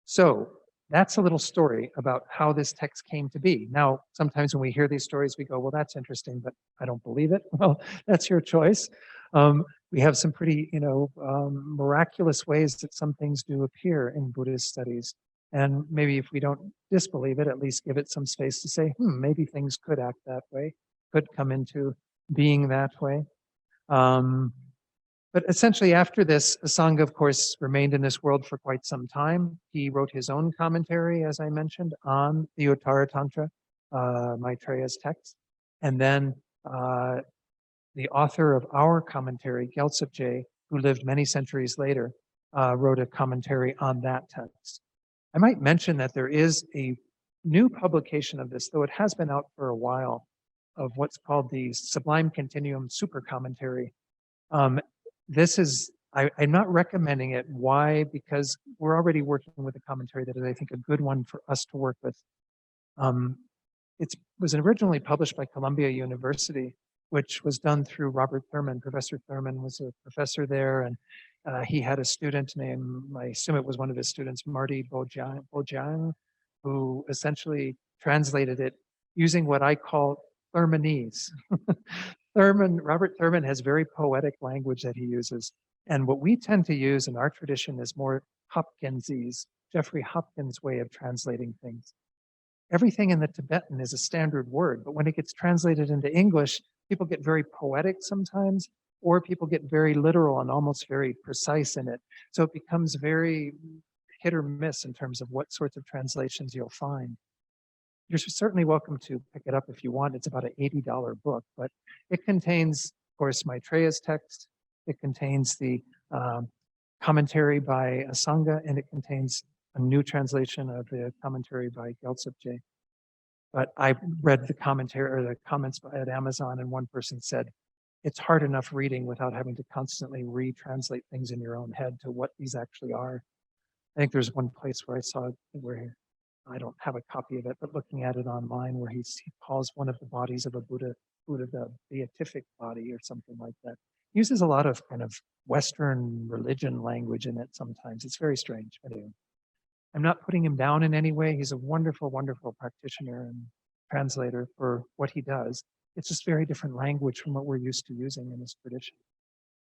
so that's a little story about how this text came to be. Now, sometimes when we hear these stories, we go, well, that's interesting, but I don't believe it. Well, that's your choice. We have some pretty, miraculous ways that some things do appear in Buddhist studies. And maybe if we don't disbelieve it, at least give it some space to say, maybe things could act that way, could come into being that way. But essentially after this, Sangha, of course, remained in this world for quite some time. He wrote his own commentary, as I mentioned, on the Uttara Tantra, Maitreya's text. And then the author of our commentary, Gyaltsab, who lived many centuries later, wrote a commentary on that text. I might mention that there is a new publication of this, though it has been out for a while, of what's called the Sublime Continuum Super Commentary. This is, I'm not recommending it. Why? Because we're already working with a commentary that is, I think, a good one for us to work with. It was originally published by Columbia University, which was done through Robert Thurman. Professor Thurman was a professor there, and he had a student named, I assume it was one of his students, Marty Bojang, who essentially translated it using what I call Thurmanese. Robert Thurman has very poetic language that he uses. And what we tend to use in our tradition is more Hopkinsese, Jeffrey Hopkins' way of translating things. Everything in the Tibetan is a standard word, but when it gets translated into English, people get very poetic sometimes, or people get very literal and almost very precise in it. So it becomes very hit or miss in terms of what sorts of translations you'll find. You're certainly welcome to pick it up if you want. It's about an $80 book, but it contains, of course, Maitreya's text. It contains the commentary by Sangha, and it contains a new translation of the commentary by Gyaltsab. But I read the commentary or the comments at Amazon, and one person said, it's hard enough reading without having to constantly retranslate things in your own head to what these actually are. I think there's one place where I saw it where I don't have a copy of it, but looking at it online where he calls one of the bodies of a Buddha the beatific body or something like that. He uses a lot of kind of Western religion language in it sometimes. It's very strange. Anyway, I'm not putting him down in any way. He's a wonderful, wonderful practitioner and translator for what he does. It's just very different language from what we're used to using in this tradition.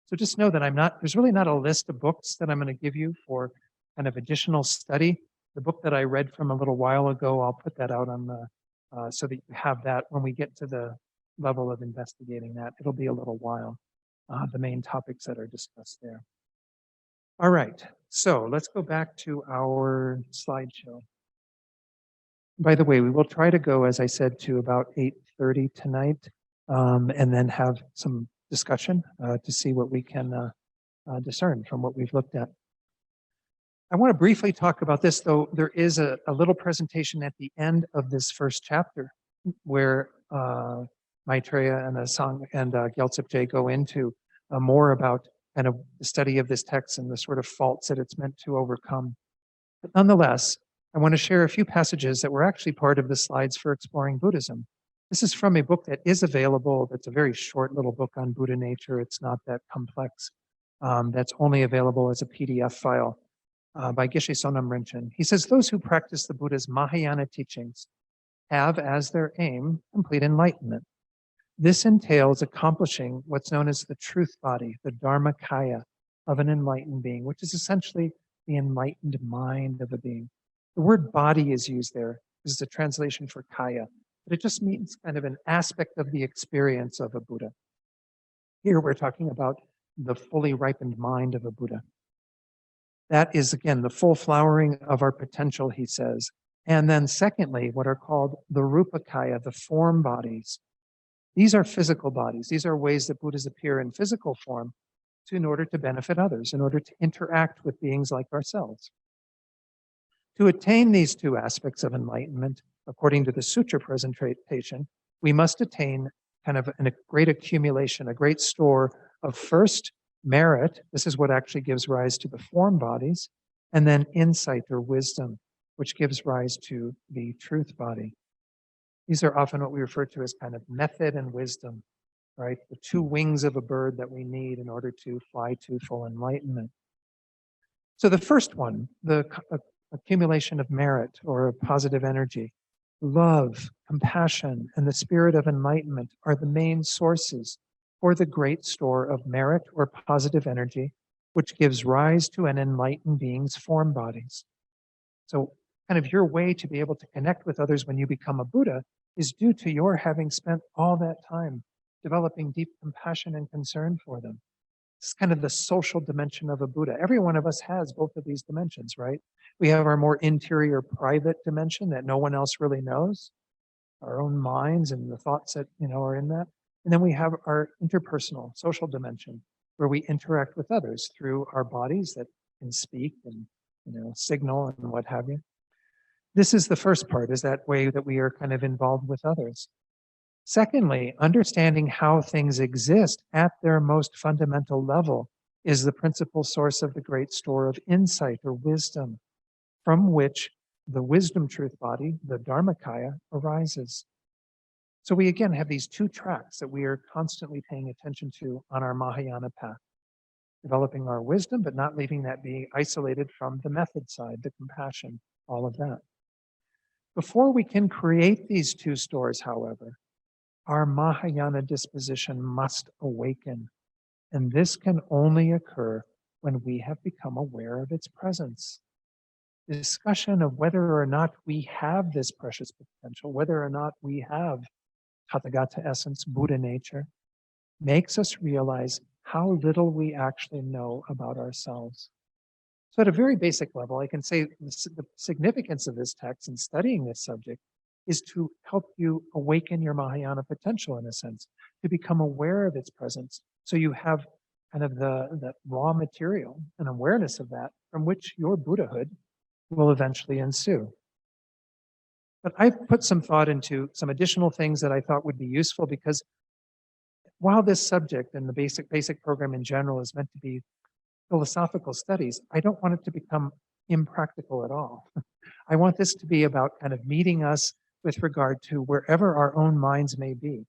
So just know that there's really not a list of books that I'm going to give you for kind of additional study. The book that I read from a little while ago, I'll put that out on the, so that you have that when we get to the level of investigating that. It'll be a little while, the main topics that are discussed there. All right, so let's go back to our slideshow. By the way, we will try to go, as I said, to about 8:30 tonight, and then have some discussion to see what we can discern from what we've looked at. I want to briefly talk about this, though there is a little presentation at the end of this first chapter where Maitreya and Gyaltsab go into more about kind of the study of this text and the sort of faults that it's meant to overcome. But nonetheless, I want to share a few passages that were actually part of the slides for Exploring Buddhism. This is from a book that is available. That's a very short little book on Buddha nature. It's not that complex. That's only available as a PDF file. By Geshe Sonam Rinchen. He says, those who practice the Buddha's Mahayana teachings have as their aim complete enlightenment. This entails accomplishing what's known as the truth body, the Dharma kaya of an enlightened being, which is essentially the enlightened mind of a being. The word body is used there. This is a translation for kaya, but it just means kind of an aspect of the experience of a Buddha. Here we're talking about the fully ripened mind of a Buddha. That is, again, the full flowering of our potential, he says, And then secondly, what are called the Rupakaya, the form bodies. These are physical bodies. These are ways that Buddhas appear in physical form in order to benefit others, in order to interact with beings like ourselves. To attain these two aspects of enlightenment, according to the sutra presentation, we must attain kind of a great accumulation, a great store of first merit. This is what actually gives rise to the form bodies, and then insight or wisdom, which gives rise to the truth body. These are often what we refer to as kind of method and wisdom, right? The two wings of a bird that we need in order to fly to full enlightenment. So the first one, the accumulation of merit or positive energy, love, compassion, and the spirit of enlightenment are the main sources for the great store of merit or positive energy, which gives rise to an enlightened being's form bodies. So kind of your way to be able to connect with others when you become a Buddha is due to your having spent all that time developing deep compassion and concern for them. It's kind of the social dimension of a Buddha. Every one of us has both of these dimensions, right? We have our more interior, private dimension that no one else really knows, our own minds and the thoughts that, are in that. And then we have our interpersonal, social dimension, where we interact with others through our bodies that can speak and, signal and what have you. This is the first part, is that way that we are kind of involved with others. Secondly, understanding how things exist at their most fundamental level is the principal source of the great store of insight or wisdom, from which the wisdom truth body, the Dharmakaya, arises. So we again have these two tracks that we are constantly paying attention to on our Mahayana path, developing our wisdom, but not leaving that being isolated from the method side, the compassion, all of that. Before we can create these two stores, however, our Mahayana disposition must awaken, and this can only occur when we have become aware of its presence. The discussion of whether or not we have this precious potential, whether or not we have Tathagata essence, Buddha nature, makes us realize how little we actually know about ourselves. So at a very basic level, I can say the significance of this text and studying this subject is to help you awaken your Mahayana potential, in a sense, to become aware of its presence. So you have kind of the raw material and awareness of that from which your Buddhahood will eventually ensue. But I've put some thought into some additional things that I thought would be useful, because while this subject and the basic program in general is meant to be philosophical studies, I don't want it to become impractical at all. I want this to be about kind of meeting us with regard to wherever our own minds may be.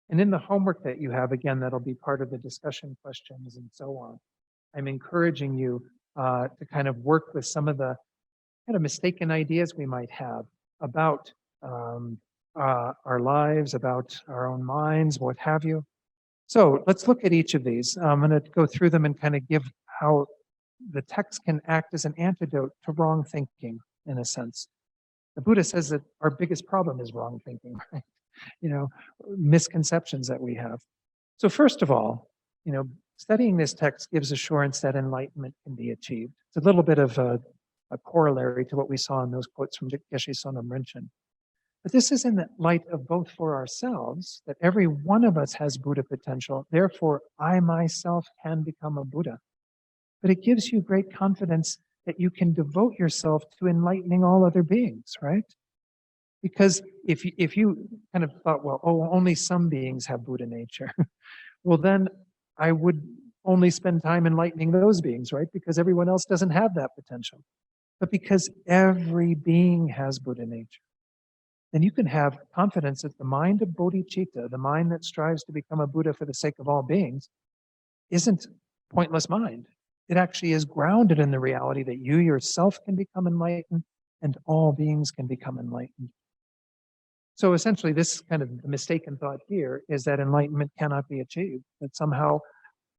And in the homework that you have, again, that'll be part of the discussion questions and so on, I'm encouraging you to kind of work with some of the kind of mistaken ideas we might have about our lives, about our own minds, what have you. So let's look at each of these. I'm going to go through them and kind of give how the text can act as an antidote to wrong thinking, in a sense. The Buddha says that our biggest problem is wrong thinking, right? Misconceptions that we have. So first of all, studying this text gives assurance that enlightenment can be achieved. It's a little bit of a corollary to what we saw in those quotes from Geshe Sonam Rinchen. But this is in the light of both for ourselves, that every one of us has Buddha potential, therefore I myself can become a Buddha. But it gives you great confidence that you can devote yourself to enlightening all other beings, right? Because if you kind of thought, well, only some beings have Buddha nature, well, then I would only spend time enlightening those beings, right? Because everyone else doesn't have that potential. But because every being has Buddha nature, then you can have confidence that the mind of bodhicitta, the mind that strives to become a Buddha for the sake of all beings, isn't pointless mind. It actually is grounded in the reality that you yourself can become enlightened and all beings can become enlightened. So essentially, this kind of the mistaken thought here is that enlightenment cannot be achieved. That somehow,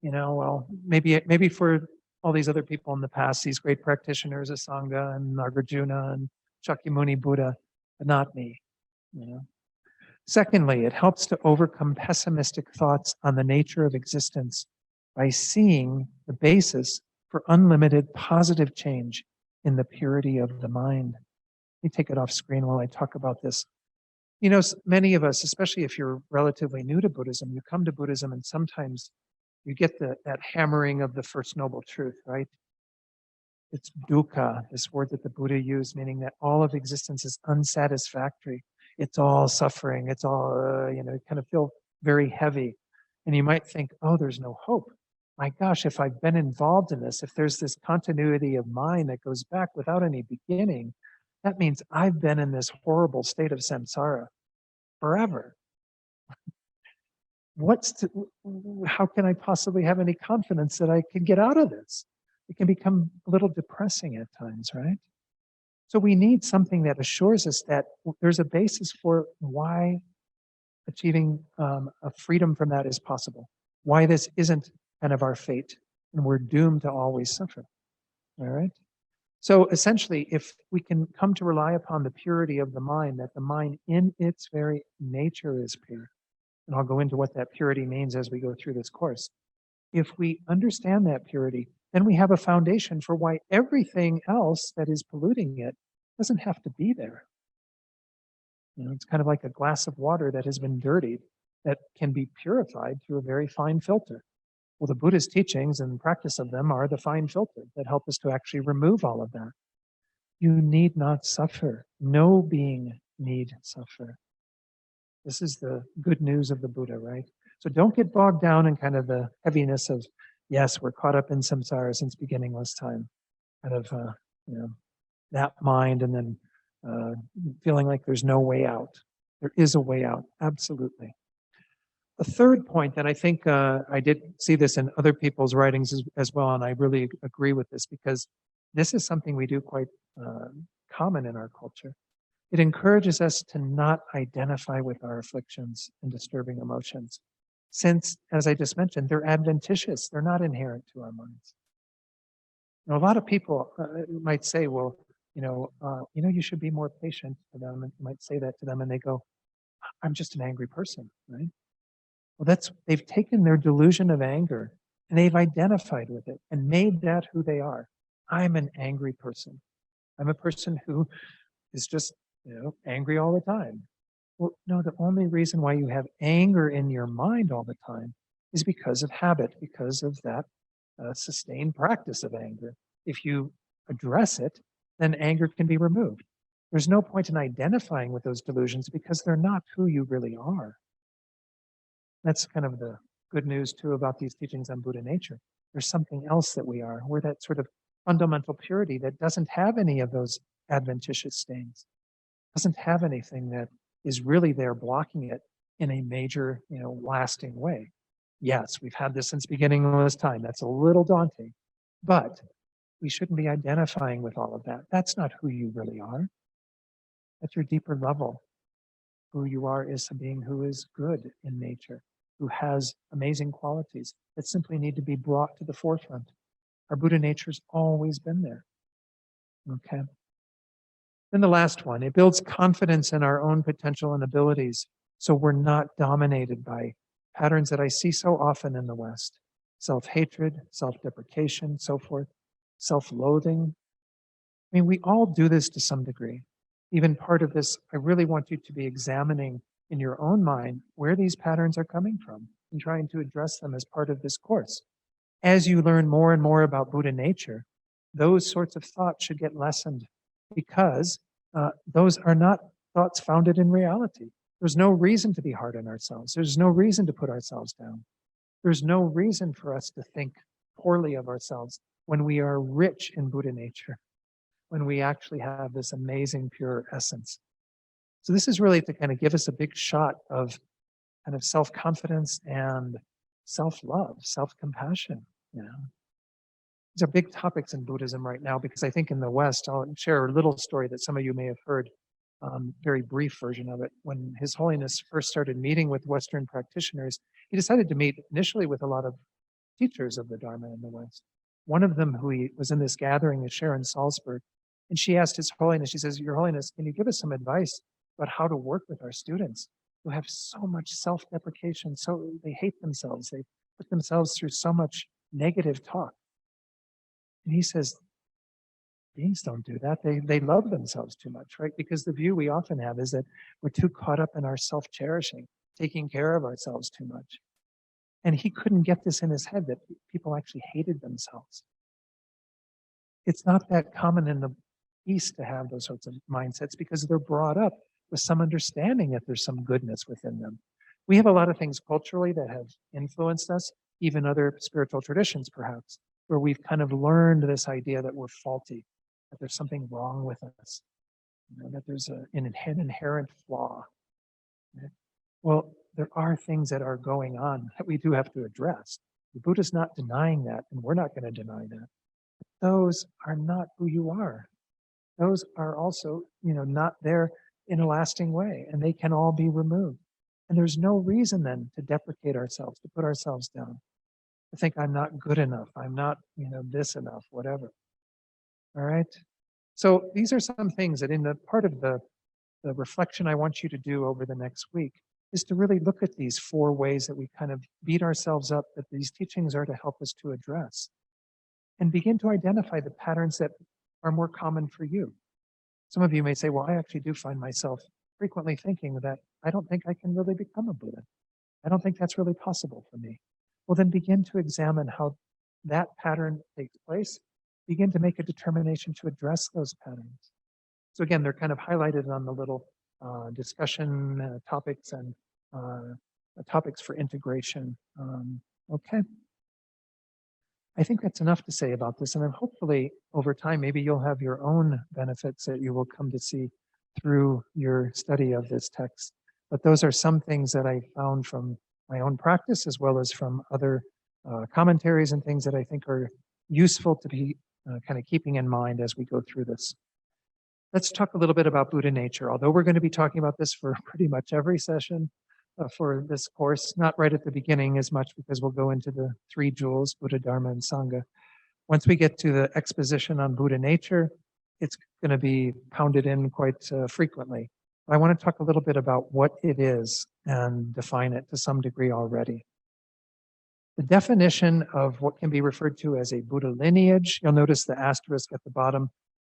well, maybe for all these other people in the past, these great practitioners of Sangha and Nagarjuna and Shakyamuni Buddha, but not me. Secondly, it helps to overcome pessimistic thoughts on the nature of existence by seeing the basis for unlimited positive change in the purity of the mind. me take it off screen while I talk about this. Many of us, especially if you're relatively new to Buddhism, you come to Buddhism and sometimes you get that hammering of the First Noble Truth, right? It's dukkha, this word that the Buddha used, meaning that all of existence is unsatisfactory. It's all suffering. It's all, you kind of feel very heavy. And you might think, oh, there's no hope. My gosh, if I've been involved in this, if there's this continuity of mind that goes back without any beginning, that means I've been in this horrible state of samsara forever. How can I possibly have any confidence that I can get out of this? It can become a little depressing at times, right? So we need something that assures us that there's a basis for why achieving a freedom from that is possible, why this isn't kind of our fate, and we're doomed to always suffer, all right? So essentially, if we can come to rely upon the purity of the mind, that the mind in its very nature is pure, and I'll go into what that purity means as we go through this course. If we understand that purity, then we have a foundation for why everything else that is polluting it doesn't have to be there. It's kind of like a glass of water that has been dirtied that can be purified through a very fine filter. Well, the Buddha's teachings and practice of them are the fine filter that help us to actually remove all of that. You need not suffer. No being need suffer. This is the good news of the Buddha, right? So don't get bogged down in kind of the heaviness of, yes, we're caught up in samsara since beginningless time. Kind of, that mind and then feeling like there's no way out. There is a way out, absolutely. The third point that I think I did see this in other people's writings as well, and I really agree with this because this is something we do quite common in our culture. It encourages us to not identify with our afflictions and disturbing emotions, since, as I just mentioned, they're adventitious. They're not inherent to our minds. A lot of people might say, well, you should be more patient to them. And you might say that to them and they go, I'm just an angry person, right? Well, they've taken their delusion of anger and they've identified with it and made that who they are. I'm an angry person. I'm a person who is just, angry all the time. Well, no, the only reason why you have anger in your mind all the time is because of habit, because of that sustained practice of anger. If you address it, then anger can be removed. There's no point in identifying with those delusions because they're not who you really are. That's kind of the good news, too, about these teachings on Buddha nature. There's something else that we are. We're that sort of fundamental purity that doesn't have any of those adventitious stains, doesn't have anything that is really there blocking it in a major, lasting way. Yes, we've had this since beginning of this time. That's a little daunting, but we shouldn't be identifying with all of that. That's not who you really are. At your deeper level, who you are is a being who is good in nature, who has amazing qualities that simply need to be brought to the forefront. Our Buddha nature's always been there. Okay. Then the last one, it builds confidence in our own potential and abilities so we're not dominated by patterns that I see so often in the West. Self-hatred, self-deprecation, so forth, self-loathing. I mean, we all do this to some degree. Even part of this, I really want you to be examining in your own mind where these patterns are coming from and trying to address them as part of this course. As you learn more and more about Buddha nature, those sorts of thoughts should get lessened because those are not thoughts founded in reality. There's no reason to be hard on ourselves. There's no reason to put ourselves down. There's no reason for us to think poorly of ourselves when we are rich in Buddha nature, when we actually have this amazing pure essence. So this is really to kind of give us a big shot of kind of self-confidence and self-love, self-compassion. These are big topics in Buddhism right now because I think in the West, I'll share a little story that some of you may have heard, very brief version of it. When His Holiness first started meeting with Western practitioners, he decided to meet initially with a lot of teachers of the Dharma in the West. One of them who he was in this gathering is Sharon Salzberg, and she asked His Holiness, she says, Your Holiness, can you give us some advice about how to work with our students who have so much self-deprecation, so they hate themselves, they put themselves through so much negative talk? And he says, Beings don't do that. They love themselves too much, right? Because the view we often have is that we're too caught up in our self-cherishing, taking care of ourselves too much. And he couldn't get this in his head that people actually hated themselves. It's not that common in the East to have those sorts of mindsets because they're brought up with some understanding that there's some goodness within them. We have a lot of things culturally that have influenced us, even other spiritual traditions perhaps, where we've kind of learned this idea that we're faulty, that there's something wrong with us, that there's an inherent flaw. Right? Well, there are things that are going on that we do have to address. The Buddha's not denying that, and we're not going to deny that. Those are not who you are. Those are also, not there in a lasting way, and they can all be removed. And there's no reason then to deprecate ourselves, to put ourselves down, to think I'm not good enough, I'm not, this enough, whatever. All right? So these are some things that in the part of the reflection I want you to do over the next week is to really look at these 4 ways that we kind of beat ourselves up that these teachings are to help us to address. And begin to identify the patterns that are more common for you. Some of you may say, well, I actually do find myself frequently thinking that I don't think I can really become a Buddha. I don't think that's really possible for me. Well, then begin to examine how that pattern takes place. Begin to make a determination to address those patterns. So again, they're kind of highlighted on the little discussion topics and topics for integration. Okay. I think that's enough to say about this. And then hopefully over time, maybe you'll have your own benefits that you will come to see through your study of this text. But those are some things that I found from my own practice, as well as from other commentaries and things that I think are useful to be kind of keeping in mind as we go through this. Let's talk a little bit about Buddha nature. Although we're going to be talking about this for pretty much every session for this course, not right at the beginning as much because we'll go into the 3 jewels, Buddha, Dharma, and Sangha. Once we get to the exposition on Buddha nature, it's going to be pounded in quite frequently. I want to talk a little bit about what it is and define it to some degree already. The definition of what can be referred to as a Buddha lineage, you'll notice the asterisk at the bottom.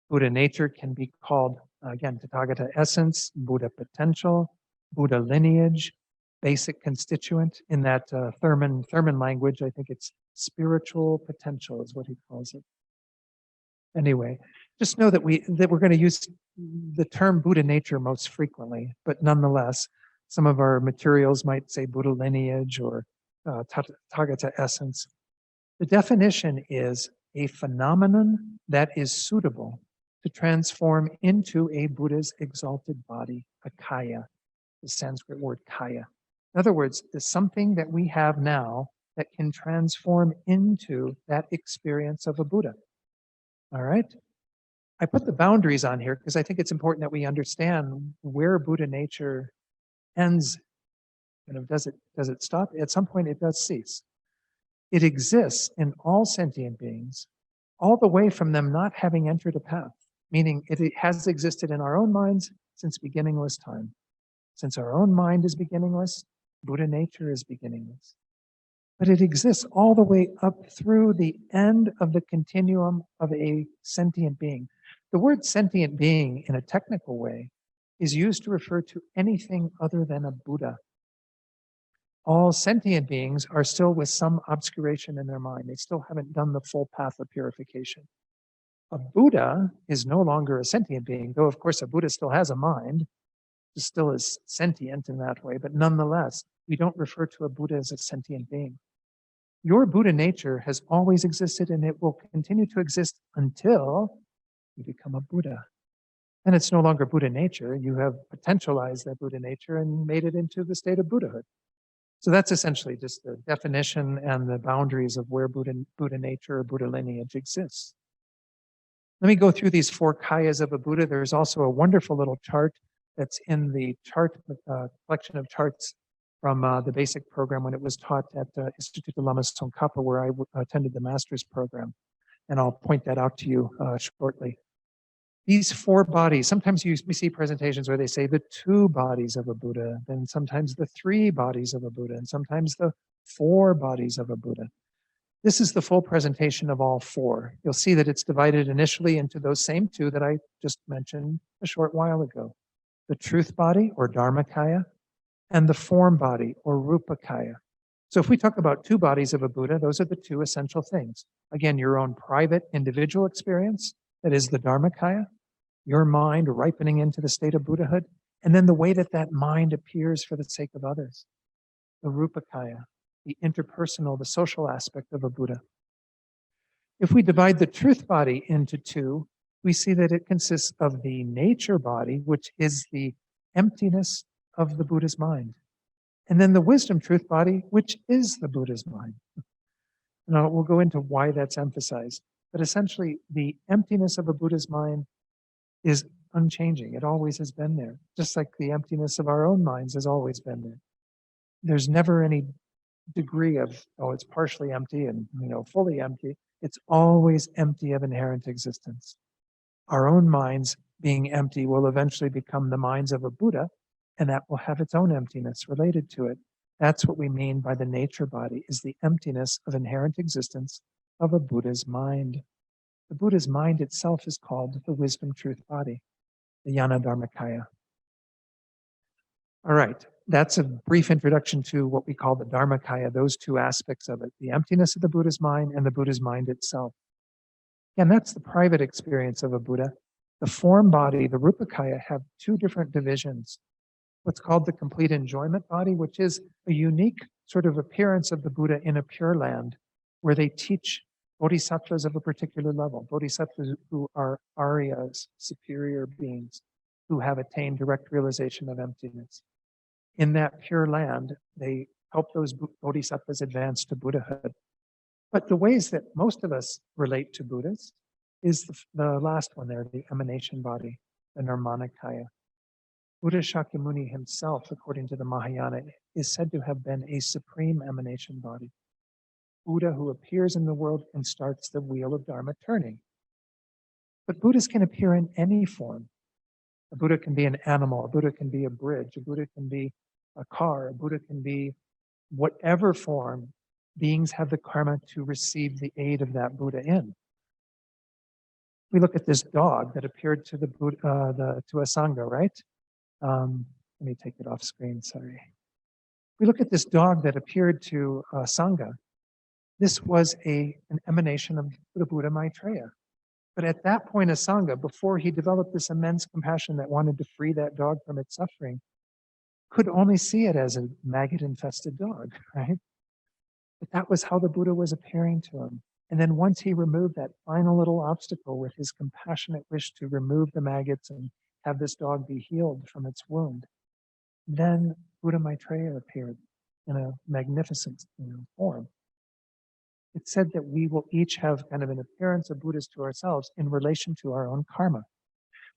Buddha nature can be called, again, Tathagata essence, Buddha potential, Buddha lineage, basic constituent. In that Thurman language, I think it's spiritual potential is what he calls it. Anyway, just know that we're going to use the term Buddha nature most frequently, but nonetheless, some of our materials might say Buddha lineage or Tathagata essence. The definition is a phenomenon that is suitable to transform into a Buddha's exalted body, a kaya, the Sanskrit word kaya. In other words, there's something that we have now that can transform into that experience of a Buddha. All right? I put the boundaries on here because I think it's important that we understand where Buddha nature ends. Does it stop? At some point, it does cease. It exists in all sentient beings, all the way from them not having entered a path, meaning it has existed in our own minds since beginningless time. Since our own mind is beginningless, Buddha nature is beginningless. But it exists all the way up through the end of the continuum of a sentient being. The word sentient being, in a technical way, is used to refer to anything other than a Buddha. All sentient beings are still with some obscuration in their mind. They still haven't done the full path of purification. A Buddha is no longer a sentient being, though of course a Buddha still has a mind, still is sentient in that way, but nonetheless, we don't refer to a Buddha as a sentient being. Your Buddha nature has always existed and it will continue to exist until you become a Buddha. And it's no longer Buddha nature. You have potentialized that Buddha nature and made it into the state of Buddhahood. So that's essentially just the definition and the boundaries of where Buddha nature or Buddha lineage exists. Let me go through these 4 kayas of a Buddha. There's also a wonderful little chart that's in the chart collection of charts from the basic program when it was taught at Instituto Lama Tsongkhapa, where I attended the master's program. And I'll point that out to you shortly. These 4 bodies, sometimes we see presentations where they say the 2 bodies of a Buddha, then sometimes the 3 bodies of a Buddha, and sometimes the 4 bodies of a Buddha. This is the full presentation of all four. You'll see that it's divided initially into those same two that I just mentioned a short while ago. The truth body, or Dharmakaya, and the form body, or Rupakaya. So if we talk about two bodies of a Buddha, those are the two essential things. Again, your own private individual experience, that is the Dharmakaya, your mind ripening into the state of Buddhahood, and then the way that that mind appears for the sake of others, the Rupakaya, the interpersonal, the social aspect of a Buddha. If we divide the truth body into two, we see that it consists of the nature body, which is the emptiness of the Buddha's mind, and then the wisdom truth body, which is the Buddha's mind. Now, we'll go into why that's emphasized, but essentially, the emptiness of a Buddha's mind is unchanging. It always has been there, just like the emptiness of our own minds has always been there. There's never any degree of, oh, it's partially empty and, fully empty. It's always empty of inherent existence. Our own minds being empty will eventually become the minds of a Buddha, and that will have its own emptiness related to it. That's what we mean by the nature body, is the emptiness of inherent existence of a Buddha's mind. The Buddha's mind itself is called the wisdom truth body, the Jnana Dharmakaya. All right, that's a brief introduction to what we call the Dharmakaya, those two aspects of it, the emptiness of the Buddha's mind and the Buddha's mind itself. And that's the private experience of a Buddha. The form body, the Rupakaya, have two different divisions. What's called the complete enjoyment body, which is a unique sort of appearance of the Buddha in a pure land, where they teach bodhisattvas of a particular level, bodhisattvas who are aryas, superior beings, who have attained direct realization of emptiness. In that pure land, they help those bodhisattvas advance to Buddhahood. But the ways that most of us relate to Buddhas is the last one there, the emanation body, the Nirmanakaya. Buddha Shakyamuni himself, according to the Mahayana, is said to have been a supreme emanation body. Buddha who appears in the world and starts the wheel of Dharma turning. But Buddhas can appear in any form. A Buddha can be an animal, a Buddha can be a bridge, a Buddha can be a car, a Buddha can be whatever form. Beings have the karma to receive the aid of that Buddha in. We look at this dog that appeared to the Buddha, to a Sangha, right? Let me take it off screen, sorry. We look at this dog that appeared to Sangha. This was an emanation of the Buddha Maitreya. But at that point, a Sangha, before he developed this immense compassion that wanted to free that dog from its suffering, could only see it as a maggot-infested dog, right? But that was how the Buddha was appearing to him. And then once he removed that final little obstacle with his compassionate wish to remove the maggots and have this dog be healed from its wound, then Buddha Maitreya appeared in a magnificent form. It's said that we will each have kind of an appearance of Buddhas to ourselves in relation to our own karma.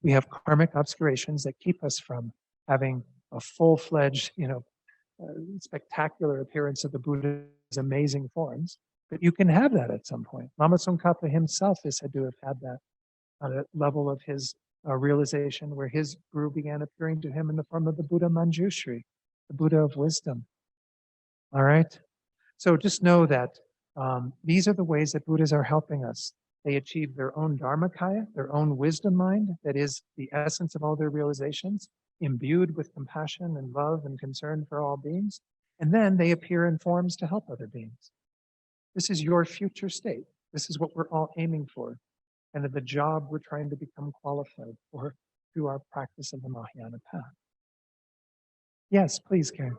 We have karmic obscurations that keep us from having a full-fledged, spectacular appearance of the Buddha's amazing forms. But you can have that at some point. Lama Tsongkhapa himself is said to have had that at a level of his realization where his guru began appearing to him in the form of the Buddha Manjushri, the Buddha of wisdom. All right? So just know that these are the ways that Buddhas are helping us. They achieve their own Dharmakaya, their own wisdom mind, that is the essence of all their realizations, imbued with compassion and love and concern for all beings. And then they appear in forms to help other beings. This is your future state. This is what we're all aiming for, and the job we're trying to become qualified for through our practice of the Mahayana path. Yes, please, Karen.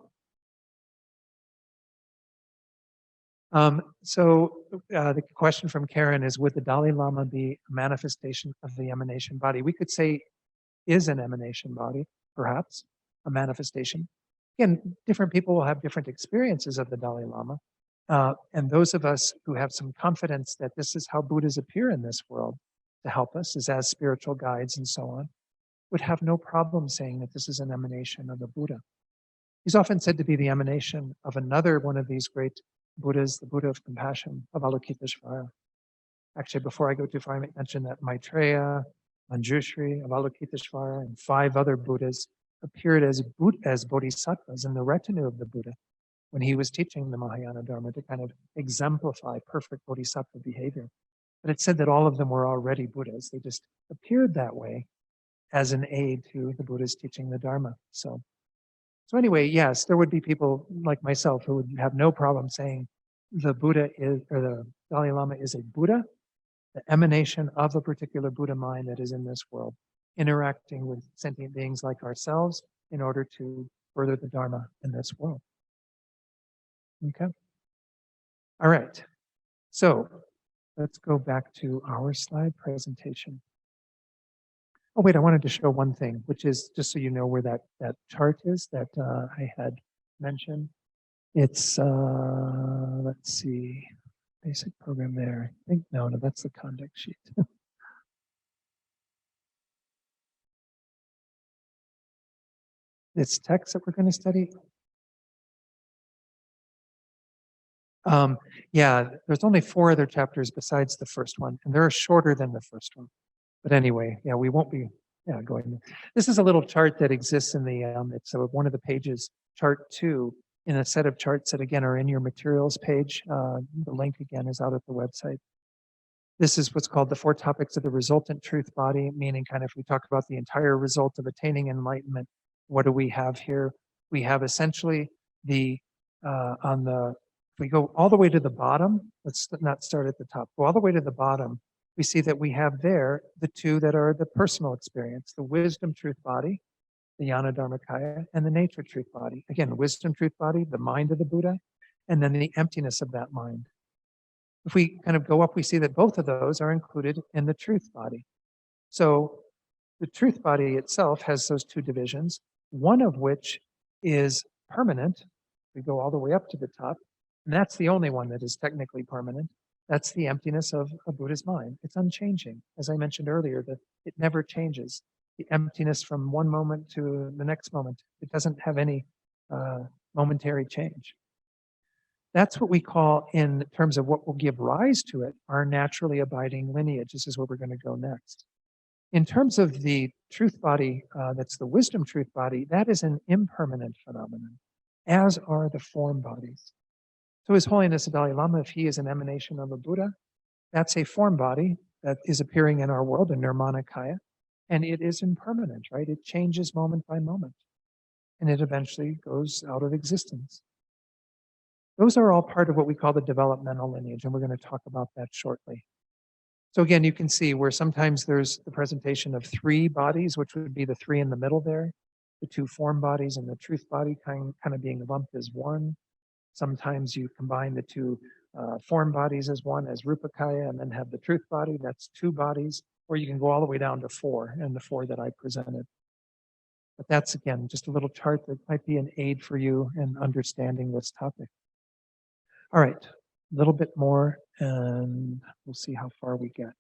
The question from Karen is, would the Dalai Lama be a manifestation of the emanation body? We could say is an emanation body, perhaps, a manifestation. Again, different people will have different experiences of the Dalai Lama. And those of us who have some confidence that this is how Buddhas appear in this world to help us, as spiritual guides and so on, would have no problem saying that this is an emanation of the Buddha. He's often said to be the emanation of another one of these great Buddhas, the Buddha of compassion, Avalokiteshvara. Actually, before I go too far, I might mention that Maitreya, Manjushri, Avalokiteshvara, and 5 other Buddhas appeared as bodhisattvas in the retinue of the Buddha. when he was teaching the Mahayana Dharma to kind of exemplify perfect bodhisattva behavior. But it said that all of them were already Buddhas. They just appeared that way as an aid to the Buddhas teaching the Dharma. So anyway, yes, there would be people like myself who would have no problem saying the Buddha is, or the Dalai Lama is a Buddha, the emanation of a particular Buddha mind that is in this world, interacting with sentient beings like ourselves in order to further the Dharma in this world. Okay? All right. So let's go back to our slide presentation. Oh, wait, I wanted to show one thing, which is just so you know where that chart is that I had mentioned. It's, let's see, basic program there. I think, no, that's the conduct sheet. This text that we're going to study. Yeah, there's only 4 other chapters besides the first one, and they're shorter than the first one. But anyway, yeah, we won't be going. This is a little chart that exists in the, it's one of the pages, chart 2, in a set of charts that again are in your materials page. The link again is out at the website. This is what's called the 4 topics of the resultant truth body, meaning kind of if we talk about the entire result of attaining enlightenment, what do we have here? We have essentially the, if we go all the way to the bottom, let's not start at the top, go all the way to the bottom, we see that we have there the 2 that are the personal experience, the wisdom truth body, the Jnana Dharmakaya, and the nature truth body. Again, wisdom truth body, the mind of the Buddha, and then the emptiness of that mind. If we kind of go up, we see that both of those are included in the truth body. So the truth body itself has those 2 divisions, one of which is permanent. We go all the way up to the top, and that's the only one that is technically permanent. That's the emptiness of a Buddha's mind. It's unchanging. As I mentioned earlier, that it never changes. The emptiness from one moment to the next moment. It doesn't have any momentary change. That's what we call, in terms of what will give rise to it, our naturally abiding lineage. This is where we're going to go next. In terms of the truth body, that's the wisdom truth body, that is an impermanent phenomenon, as are the form bodies. So His Holiness the Dalai Lama, if he is an emanation of a Buddha, that's a form body that is appearing in our world, a Nirmanakaya, and it is impermanent, right? It changes moment by moment, and it eventually goes out of existence. Those are all part of what we call the developmental lineage, and we're going to talk about that shortly. So again, you can see where sometimes there's the presentation of 3 bodies, which would be the 3 in the middle there, the 2 form bodies and the truth body kind of being lumped as one. Sometimes you combine the 2 form bodies as one, as Rupakaya, and then have the truth body, that's 2 bodies, or you can go all the way down to 4, and the 4 that I presented. But that's, again, just a little chart that might be an aid for you in understanding this topic. All right, a little bit more, and we'll see how far we get.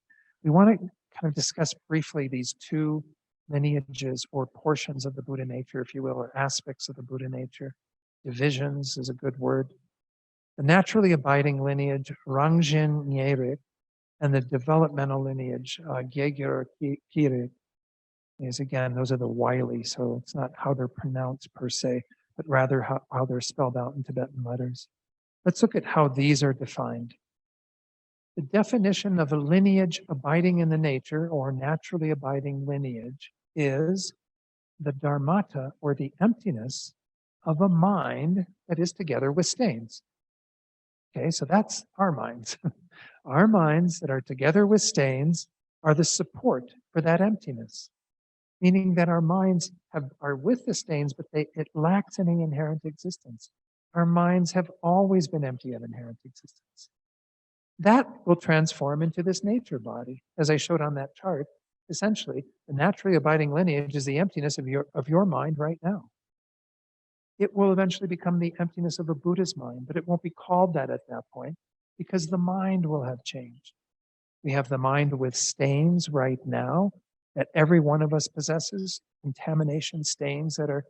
We want to kind of discuss briefly these 2 lineages or portions of the Buddha nature, if you will, or aspects of the Buddha nature. Divisions is a good word. The naturally abiding lineage, Rangjin Nyerek, and the developmental lineage, Gyegyur Kirik, is again, those are the Wylie, so it's not how they're pronounced per se, but rather how they're spelled out in Tibetan letters. Let's look at how these are defined. The definition of a lineage abiding in the nature or naturally abiding lineage is the dharmata, or the emptiness of a mind that is together with stains. Okay, so that's our minds. Our minds that are together with stains are the support for that emptiness, meaning that our minds are with the stains, but it lacks any inherent existence. Our minds have always been empty of inherent existence. That will transform into this nature body. As I showed on that chart, essentially, the naturally abiding lineage is the emptiness of your mind right now. It will eventually become the emptiness of a Buddha's mind, but it won't be called that at that point because the mind will have changed. We have the mind with stains right now that every one of us possesses, contamination stains that are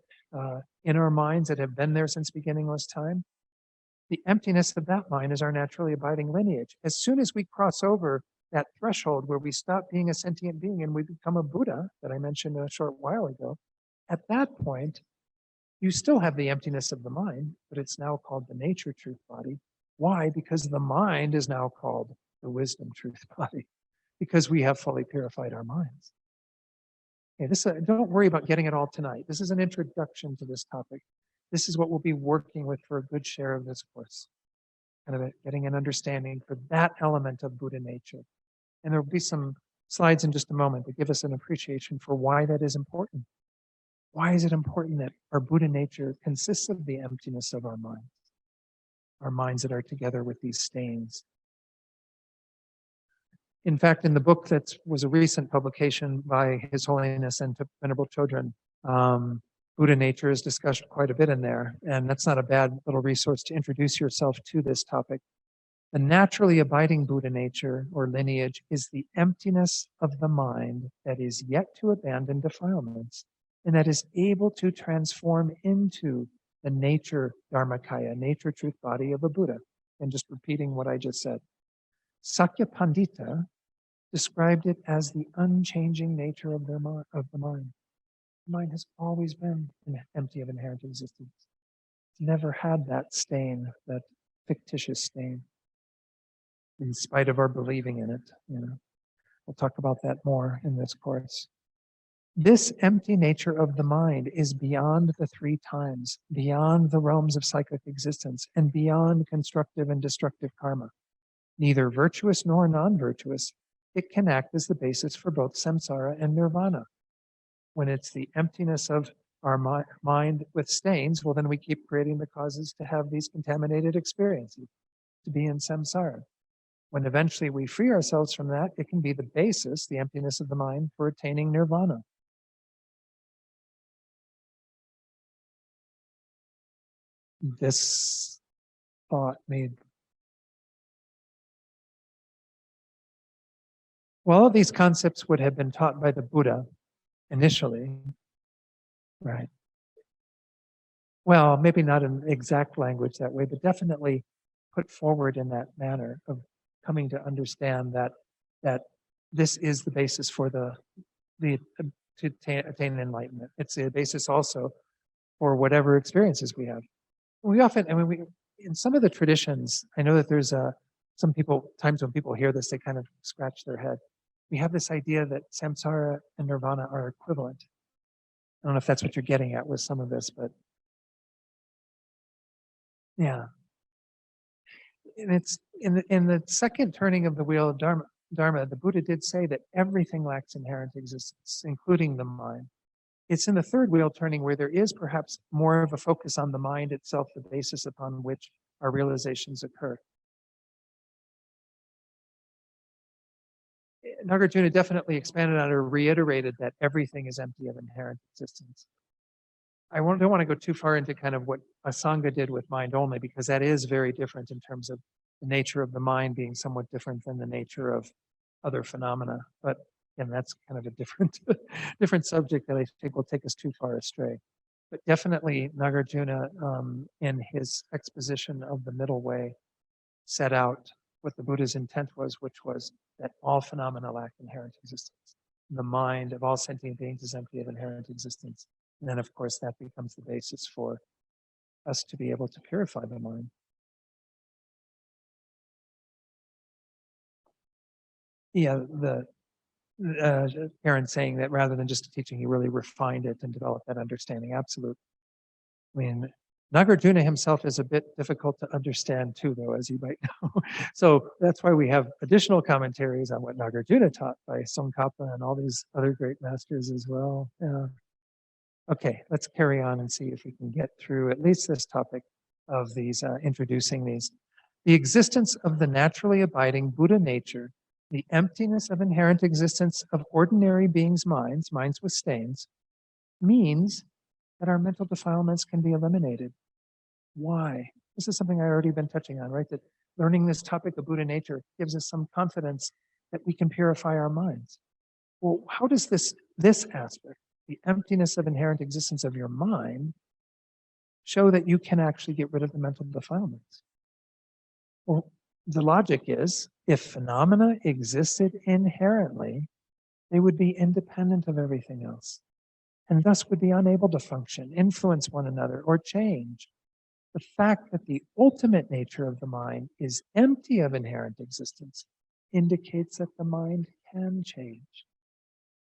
in our minds that have been there since beginningless time. The emptiness of that mind is our naturally abiding lineage. As soon as we cross over that threshold where we stop being a sentient being and we become a Buddha, that I mentioned a short while ago, at that point, You still have the emptiness of the mind, but it's now called the nature truth body. Why? Because the mind is now called the wisdom truth body, because we have fully purified our minds. Okay, don't worry about getting it all tonight. This is an introduction to this topic. This is what we'll be working with for a good share of this course, kind of getting an understanding for that element of Buddha nature. And there will be some slides in just a moment that give us an appreciation for why that is important. Why is it important that our Buddha nature consists of the emptiness of our minds that are together with these stains? In fact, in the book that was a recent publication by His Holiness and Venerable Chodron, Buddha nature is discussed quite a bit in there, and that's not a bad little resource to introduce yourself to this topic. The naturally abiding Buddha nature or lineage is the emptiness of the mind that is yet to abandon defilements and that is able to transform into the nature Dharmakaya, nature truth body of a Buddha. And just repeating what I just said. Sakya Pandita described it as the unchanging nature of the mind. The mind has always been empty of inherent existence. It's never had that stain, that fictitious stain, in spite of our believing in it. We'll talk about that more in this course. This empty nature of the mind is beyond the three times, beyond the realms of cyclic existence, and beyond constructive and destructive karma. Neither virtuous nor non-virtuous, it can act as the basis for both samsara and nirvana. When it's the emptiness of our mind with stains, well, then we keep creating the causes to have these contaminated experiences, to be in samsara. When eventually we free ourselves from that, it can be the basis, the emptiness of the mind, for attaining nirvana. This thought made. Well, all these concepts would have been taught by the Buddha initially, right? Well, maybe not in exact language that way, but definitely put forward in that manner of coming to understand that this is the basis for to attain enlightenment. It's the basis also for whatever experiences we have. We often, in some of the traditions, I know that there's times when people hear this, they kind of scratch their head. We have this idea that samsara and nirvana are equivalent. I don't know if that's what you're getting at with some of this, but yeah. And it's in the second turning of the wheel of Dharma, the Buddha did say that everything lacks inherent existence, including the mind. It's in the third wheel turning where there is perhaps more of a focus on the mind itself, the basis upon which our realizations occur. Nagarjuna definitely expanded on or reiterated that everything is empty of inherent existence. I don't want to go too far into kind of what a Sangha did with mind only, because that is very different in terms of the nature of the mind being somewhat different than the nature of other phenomena. But again, that's kind of a different subject that I think will take us too far astray. But definitely Nagarjuna, in his exposition of the middle way, set out what the Buddha's intent was, which was that all phenomena lack inherent existence. The mind of all sentient beings is empty of inherent existence. And then, of course, that becomes the basis for us to be able to purify the mind. Yeah, Karen saying that rather than just a teaching, he really refined it and developed that understanding. Absolutely. I mean, Nagarjuna himself is a bit difficult to understand too, though, as you might know. So that's why we have additional commentaries on what Nagarjuna taught by Tsongkhapa and all these other great masters as well. Okay, let's carry on and see if we can get through at least this topic of these, introducing these. The existence of the naturally abiding Buddha nature, the emptiness of inherent existence of ordinary beings' minds with stains, means that our mental defilements can be eliminated. Why? This is something I've already been touching on, right? That learning this topic of Buddha nature gives us some confidence that we can purify our minds. Well, how does this aspect, the emptiness of inherent existence of your mind, show that you can actually get rid of the mental defilements? Well, the logic is, if phenomena existed inherently, they would be independent of everything else. and thus would be unable to function, influence one another, or change. The fact that the ultimate nature of the mind is empty of inherent existence indicates that the mind can change.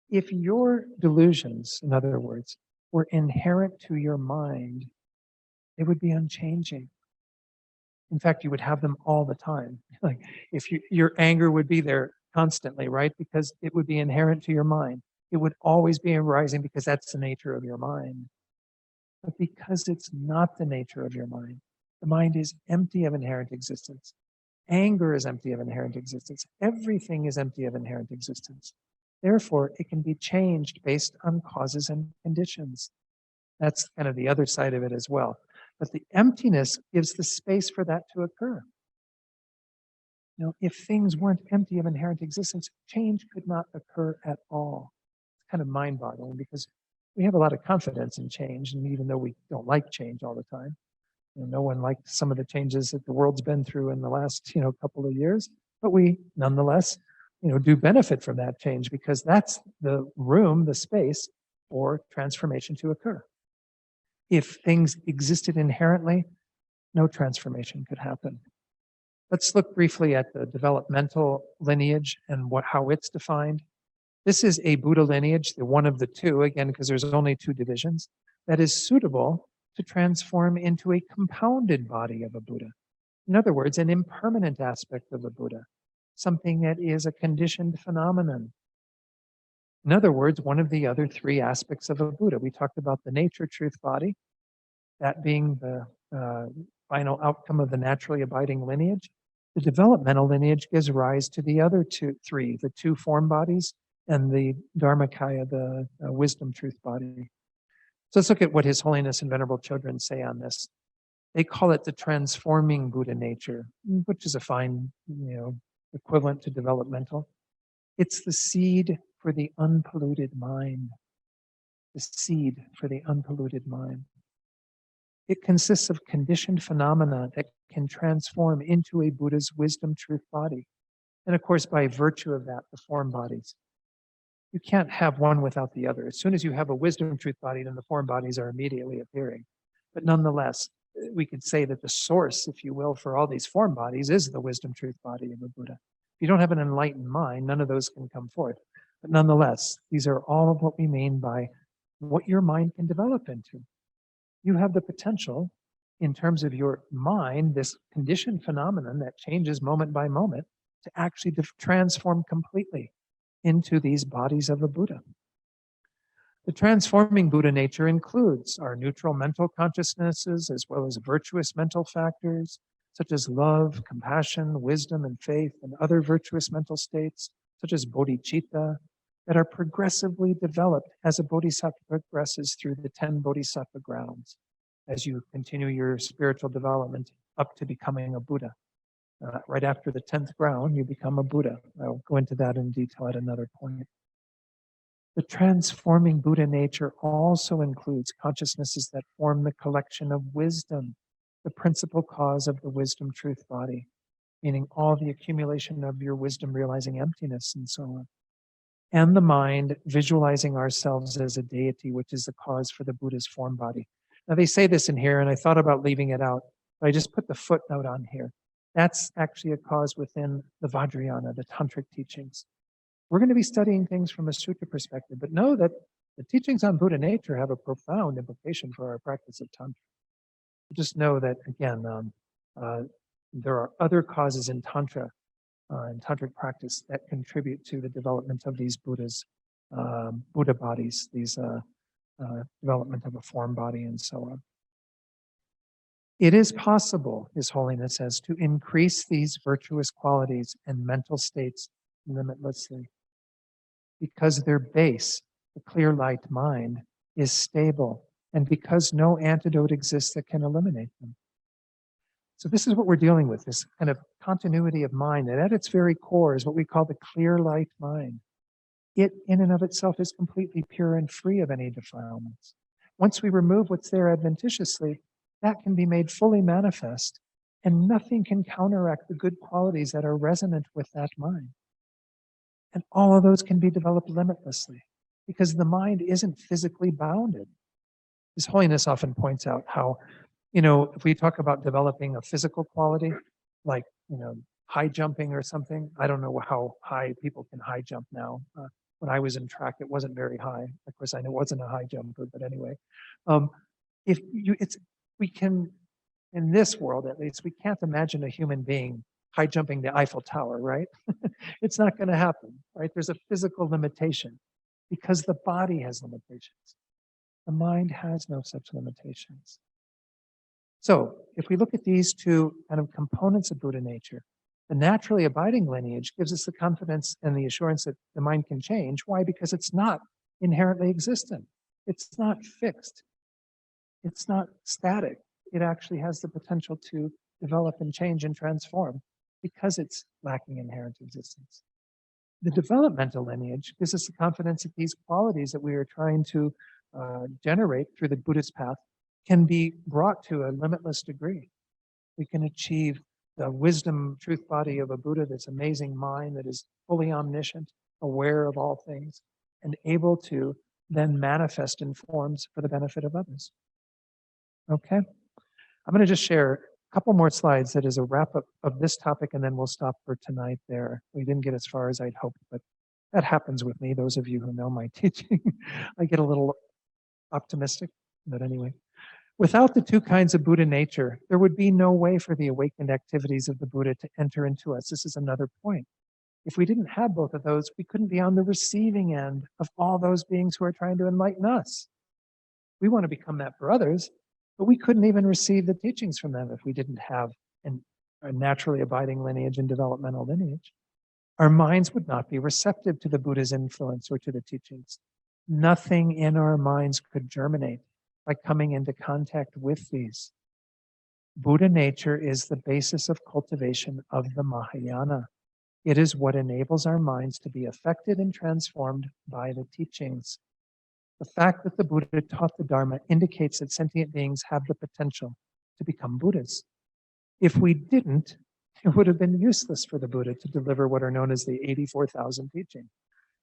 If your delusions, in other words, were inherent to your mind, they would be unchanging. In fact, you would have them all the time. Like if your anger would be there constantly, right? Because it would be inherent to your mind. It would always be arising because that's the nature of your mind. But because it's not the nature of your mind, the mind is empty of inherent existence. Anger is empty of inherent existence. Everything is empty of inherent existence. Therefore, it can be changed based on causes and conditions. That's kind of the other side of it as well. But the emptiness gives the space for that to occur. You know, if things weren't empty of inherent existence, change could not occur at all. It's kind of mind-boggling because we have a lot of confidence in change, and even though we don't like change all the time, you know, no one liked some of the changes that the world's been through in the last, couple of years, but we nonetheless, do benefit from that change because that's the room, the space for transformation to occur. If things existed inherently, no transformation could happen. Let's look briefly at the developmental lineage and how it's defined. This is a Buddha lineage, the one of the two, again, because there's only two divisions, that is suitable to transform into a compounded body of a Buddha. In other words, an impermanent aspect of a Buddha, something that is a conditioned phenomenon. In other words, one of the other three aspects of a Buddha. We talked about the nature truth body, that being the final outcome of the naturally abiding lineage. The developmental lineage gives rise to the other three, the two form bodies and the Dharmakaya, the wisdom truth body. So let's look at what His Holiness and Venerable Children say on this. They call it the transforming Buddha nature, which is a fine, equivalent to developmental. It's the seed for the unpolluted mind. The seed for the unpolluted mind. It consists of conditioned phenomena that can transform into a Buddha's wisdom truth body. And of course, by virtue of that, the form bodies. You can't have one without the other. As soon as you have a wisdom truth body, then the form bodies are immediately appearing. But nonetheless, we could say that the source, if you will, for all these form bodies is the wisdom truth body of a Buddha. If you don't have an enlightened mind, none of those can come forth. But nonetheless, these are all of what we mean by what your mind can develop into. You have the potential, in terms of your mind, this conditioned phenomenon that changes moment by moment, to actually transform completely into these bodies of a Buddha. The transforming Buddha nature includes our neutral mental consciousnesses as well as virtuous mental factors such as love, compassion, wisdom, and faith, and other virtuous mental states such as bodhicitta that are progressively developed as a bodhisattva progresses through the 10 bodhisattva grounds as you continue your spiritual development up to becoming a Buddha. Right after the 10th ground, you become a Buddha. I'll go into that in detail at another point. The transforming Buddha nature also includes consciousnesses that form the collection of wisdom, the principal cause of the wisdom truth body, meaning all the accumulation of your wisdom realizing emptiness and so on. And the mind visualizing ourselves as a deity, which is the cause for the Buddha's form body. Now they say this in here, and I thought about leaving it out, but I just put the footnote on here. That's actually a cause within the Vajrayana, the tantric teachings. We're going to be studying things from a sutra perspective, but know that the teachings on Buddha nature have a profound implication for our practice of tantra. Just know that, again, there are other causes in tantra and tantric practice that contribute to the development of these Buddhas, Buddha bodies, these development of a form body and so on. It is possible, His Holiness says, to increase these virtuous qualities and mental states limitlessly because their base, the clear light mind, is stable and because no antidote exists that can eliminate them. So this is what we're dealing with, this kind of continuity of mind that at its very core is what we call the clear light mind. It in and of itself is completely pure and free of any defilements. Once we remove what's there adventitiously, that can be made fully manifest, and nothing can counteract the good qualities that are resonant with that mind. And all of those can be developed limitlessly because the mind isn't physically bounded. His Holiness often points out how, if we talk about developing a physical quality, like, high jumping or something, I don't know how high people can high jump now. When I was in track, it wasn't very high. Of course, I know it wasn't a high jumper, but anyway, if you, it's, we can, in this world at least, we can't imagine a human being high jumping the Eiffel Tower, right? It's not going to happen, right? There's a physical limitation because the body has limitations. The mind has no such limitations. So if we look at these two kind of components of Buddha nature, the naturally abiding lineage gives us the confidence and the assurance that the mind can change. Why? Because it's not inherently existent. It's not fixed. It's not static. It actually has the potential to develop and change and transform because it's lacking inherent existence. The developmental lineage gives us the confidence that these qualities that we are trying to generate through the Buddhist path can be brought to a limitless degree. We can achieve the wisdom, truth body of a Buddha, this amazing mind that is fully omniscient, aware of all things, and able to then manifest in forms for the benefit of others. Okay? I'm going to just share a couple more slides that is a wrap up of this topic, and then we'll stop for tonight there. We didn't get as far as I'd hoped, but that happens with me. Those of you who know my teaching, I get a little optimistic, but anyway. Without the two kinds of Buddha nature, there would be no way for the awakened activities of the Buddha to enter into us. This is another point. If we didn't have both of those, we couldn't be on the receiving end of all those beings who are trying to enlighten us. We want to become that for others, but we couldn't even receive the teachings from them if we didn't have a naturally abiding lineage and developmental lineage. Our minds would not be receptive to the Buddha's influence or to the teachings. Nothing in our minds could germinate by coming into contact with these. Buddha nature is the basis of cultivation of the Mahayana. It is what enables our minds to be affected and transformed by the teachings. The fact that the Buddha taught the Dharma indicates that sentient beings have the potential to become Buddhas. If we didn't, it would have been useless for the Buddha to deliver what are known as the 84,000 teachings.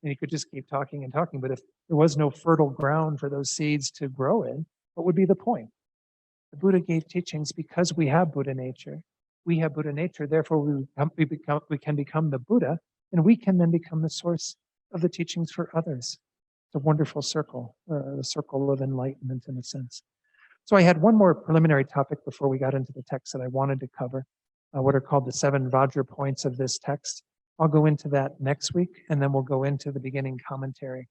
And he could just keep talking and talking, but if there was no fertile ground for those seeds to grow in, what would be the point? The Buddha gave teachings because we have Buddha nature. We have Buddha nature, therefore we can become the Buddha, and we can then become the source of the teachings for others. It's a wonderful circle, a circle of enlightenment in a sense. So I had one more preliminary topic before we got into the text that I wanted to cover, what are called the 7 vajra points of this text. I'll go into that next week, and then we'll go into the beginning commentary.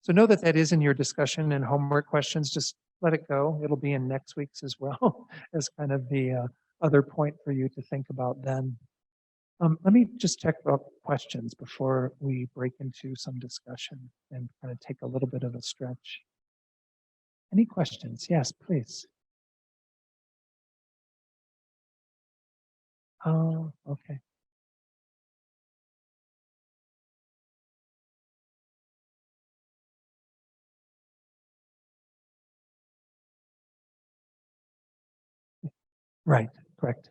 So know that that is in your discussion and homework questions. Just let it go. It'll be in next week's as well as kind of the other point for you to think about then. Let me just check about questions before we break into some discussion and kind of take a little bit of a stretch. Any questions? Yes, please. Oh, okay. Right, correct.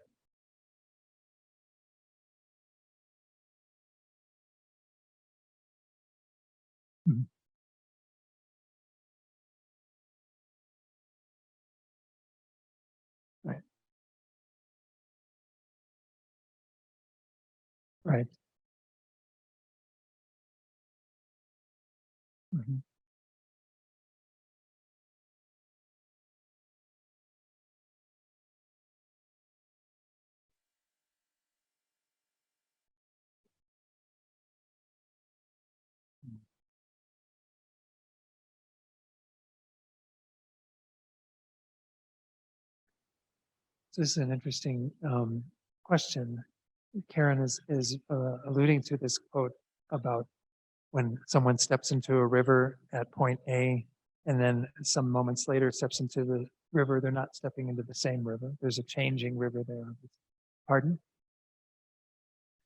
Mhm. Right, right. Mhm. So this is an interesting question. Karen is alluding to this quote about when someone steps into a river at point A and then some moments later steps into the river, they're not stepping into the same river. There's a changing river there. Pardon?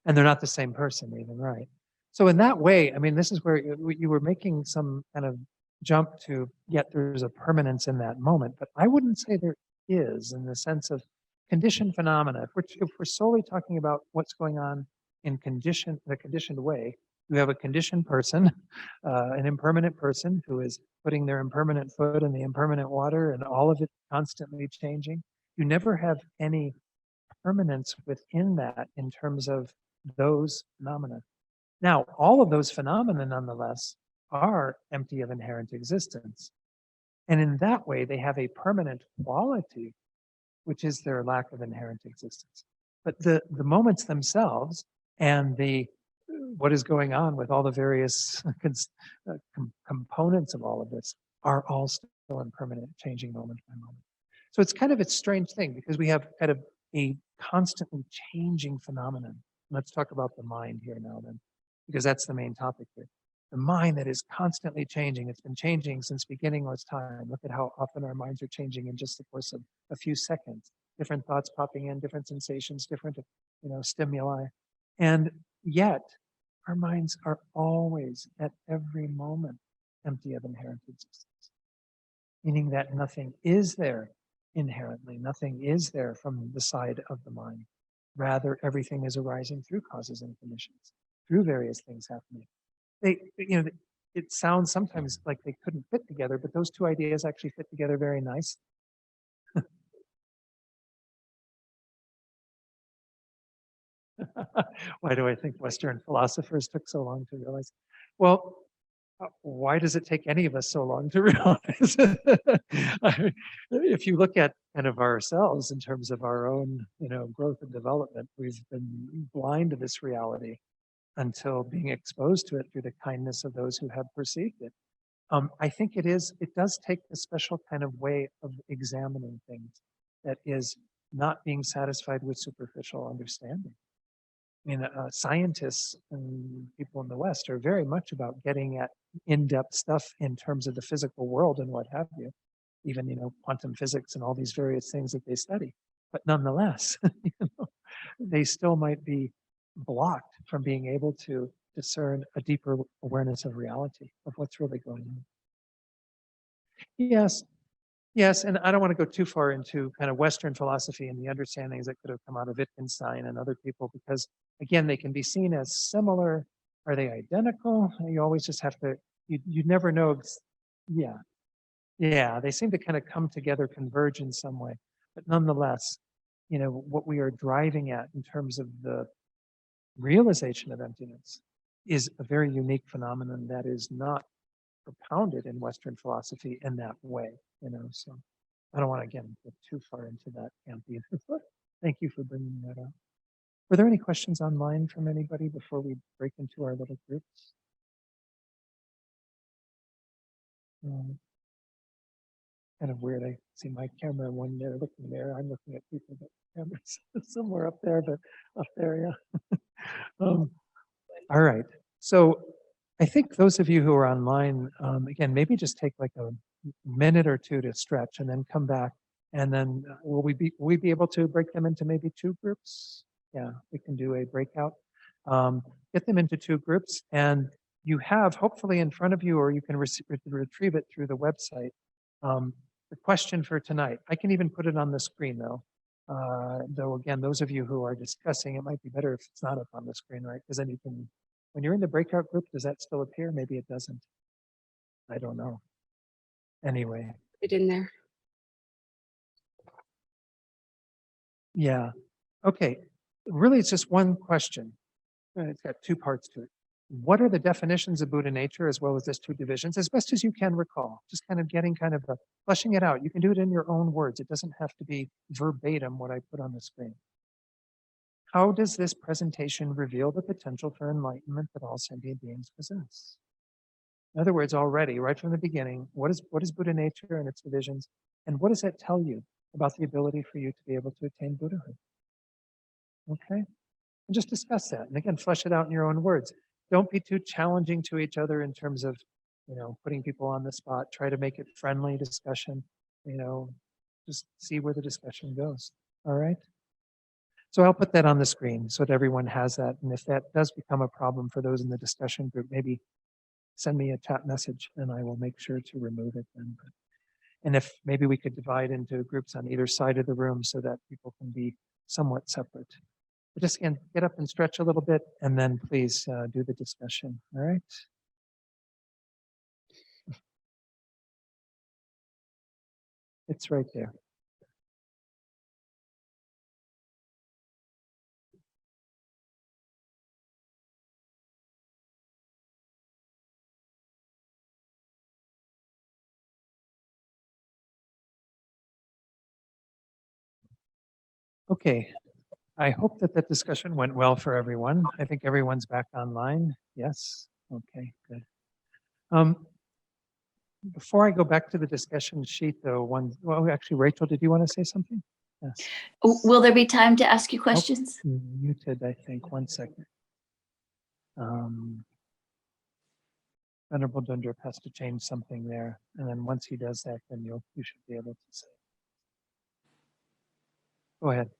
And they're not the same person even, right? So in that way, I mean, this is where you were making some kind of jump to, yet there's a permanence in that moment, but I wouldn't say there is in the sense of conditioned phenomena. If we're solely talking about what's going on in the conditioned way, You have a conditioned person, an impermanent person who is putting their impermanent foot in the impermanent water and all of it constantly changing. You never have any permanence within that in terms of those phenomena. Now, all of those phenomena, nonetheless, are empty of inherent existence. And in that way, they have a permanent quality, which is their lack of inherent existence. But the moments themselves and the what is going on with all the various components of all of this are all still impermanent, changing moment by moment. So it's kind of a strange thing because we have kind of a constantly changing phenomenon. Let's talk about the mind here now then, because that's the main topic here. The mind that is constantly changing. It's been changing since beginningless time. Look at how often our minds are changing in just the course of a few seconds. Different thoughts popping in, different sensations, different, stimuli. And yet, our minds are always, at every moment, empty of inherent existence. Meaning that nothing is there inherently. Nothing is there from the side of the mind. Rather, everything is arising through causes and conditions, through various things happening. It sounds sometimes like they couldn't fit together, but those two ideas actually fit together very nice. Why do I think Western philosophers took so long to realize? Well, why does it take any of us so long to realize? If you look at kind of ourselves in terms of our own, growth and development, we've been blind to this reality until being exposed to it through the kindness of those who have perceived it. I think it does take a special kind of way of examining things that is not being satisfied with superficial understanding. I mean, scientists and people in the West are very much about getting at in-depth stuff in terms of the physical world and what have you, even, quantum physics and all these various things that they study. But nonetheless, they still might be blocked from being able to discern a deeper awareness of reality, of what's really going on. Yes, yes, and I don't want to go too far into kind of Western philosophy and the understandings that could have come out of Wittgenstein and other people, because again, they can be seen as similar. Are they identical? You always just have to, you never know. Yeah, yeah, they seem to kind of come together, converge in some way. But nonetheless, what we are driving at in terms of the realization of emptiness is a very unique phenomenon that is not propounded in Western philosophy in that way, so I don't want to, again, get too far into that camp either, but thank you for bringing that up. Were there any questions online from anybody before we break into our little groups? Kind of weird. I see my camera one there looking there. I'm looking at people, but cameras somewhere up there, but up there, yeah. All right. So I think those of you who are online, again, maybe just take like a minute or two to stretch and then come back. And then will we be able to break them into maybe two groups? Yeah, we can do a breakout. Get them into two groups, and you have hopefully in front of you, or you can retrieve it through the website. The question for tonight, I can even put it on the screen though. Though again, those of you who are discussing, it might be better if it's not up on the screen, right? Because then you can, when you're in the breakout group, does that still appear? Maybe it doesn't. I don't know. Anyway. It in there. Yeah. Okay. Really, it's just one question. It's got two parts to it. What are the definitions of Buddha nature, as well as these two divisions, as best as you can recall? Just kind of getting fleshing it out. You can do it in your own words. It doesn't have to be verbatim what I put on the screen. How does this presentation reveal the potential for enlightenment that all sentient beings possess? In other words, already, right from the beginning, what is Buddha nature and its divisions? And what does that tell you about the ability for you to be able to attain Buddhahood? Okay? And just discuss that. And again, flesh it out in your own words. Don't be too challenging to each other in terms of, putting people on the spot. Try to make it friendly discussion, just see where the discussion goes. All right? So I'll put that on the screen so that everyone has that. And if that does become a problem for those in the discussion group, maybe send me a chat message and I will make sure to remove it then. And if maybe we could divide into groups on either side of the room so that people can be somewhat separate. But just again, get up and stretch a little bit, and then please do the discussion. All right. It's right there. Okay. I hope that that discussion went well for everyone. I think everyone's back online. Yes. Okay, good. Before I go back to the discussion sheet, though, well, actually, Rachel, did you want to say something? Yes. Will there be time to ask you questions? Muted, I think. 1 second. Venerable Dundrup has to change something there, and then once he does that, then you should be able to say. Go ahead.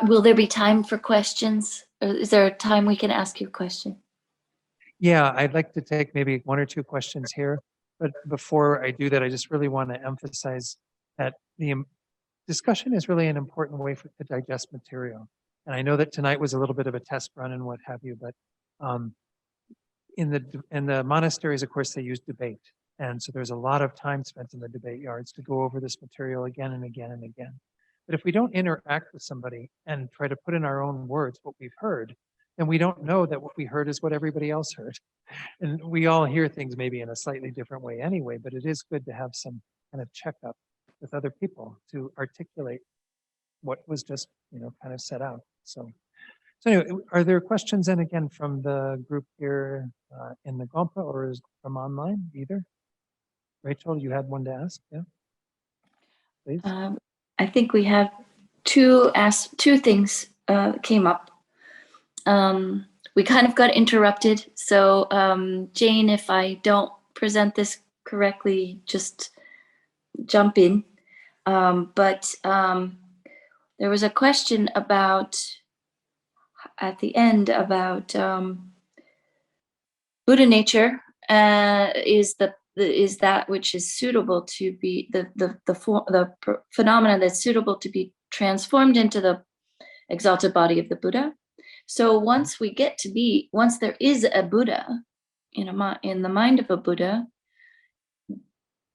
Will there be time for questions? Is there a time we can ask you a question? Yeah, I'd like to take maybe 1 or 2 questions here. But before I do that, I just really want to emphasize that the discussion is really an important way to digest material. And I know that tonight was a little bit of a test run and what have you, but in the monasteries, of course, they use debate. And so there's a lot of time spent in the debate yards to go over this material again and again and again. But if we don't interact with somebody and try to put in our own words what we've heard, then we don't know that what we heard is what everybody else heard. And we all hear things maybe in a slightly different way anyway, but it is good to have some kind of checkup with other people to articulate what was just, kind of set out. So anyway, are there questions then again from the group here in the Gompa, or is from online either? Rachel, you had one to ask, yeah? Please. I think we have two things came up. We kind of got interrupted. So Jane, if I don't present this correctly, just jump in. But there was a question at the end about Buddha nature is that which is suitable to be the phenomena that's suitable to be transformed into the exalted body of the Buddha. So once there is a Buddha in the mind of a Buddha,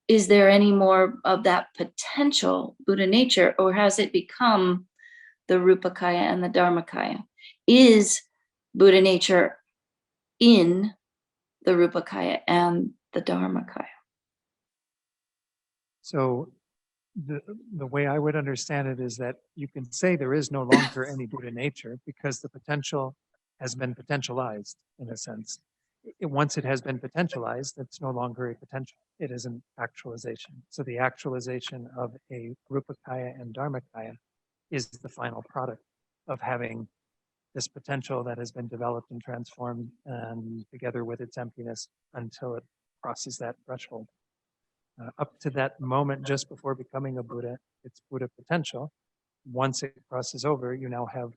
is there any more of that potential Buddha nature, or has it become the Rupakaya and the Dharmakaya? Is Buddha nature in the Rupakaya and the Dharmakaya? So the way I would understand it is that you can say there is no longer any Buddha nature because the potential has been potentialized in a sense. Once it has been potentialized, it's no longer a potential. It is an actualization. So the actualization of a Rupakaya and Dharmakaya is the final product of having this potential that has been developed and transformed and together with its emptiness until it crosses that threshold. Up to that moment, just before becoming a Buddha, it's Buddha potential. Once it crosses over, you now have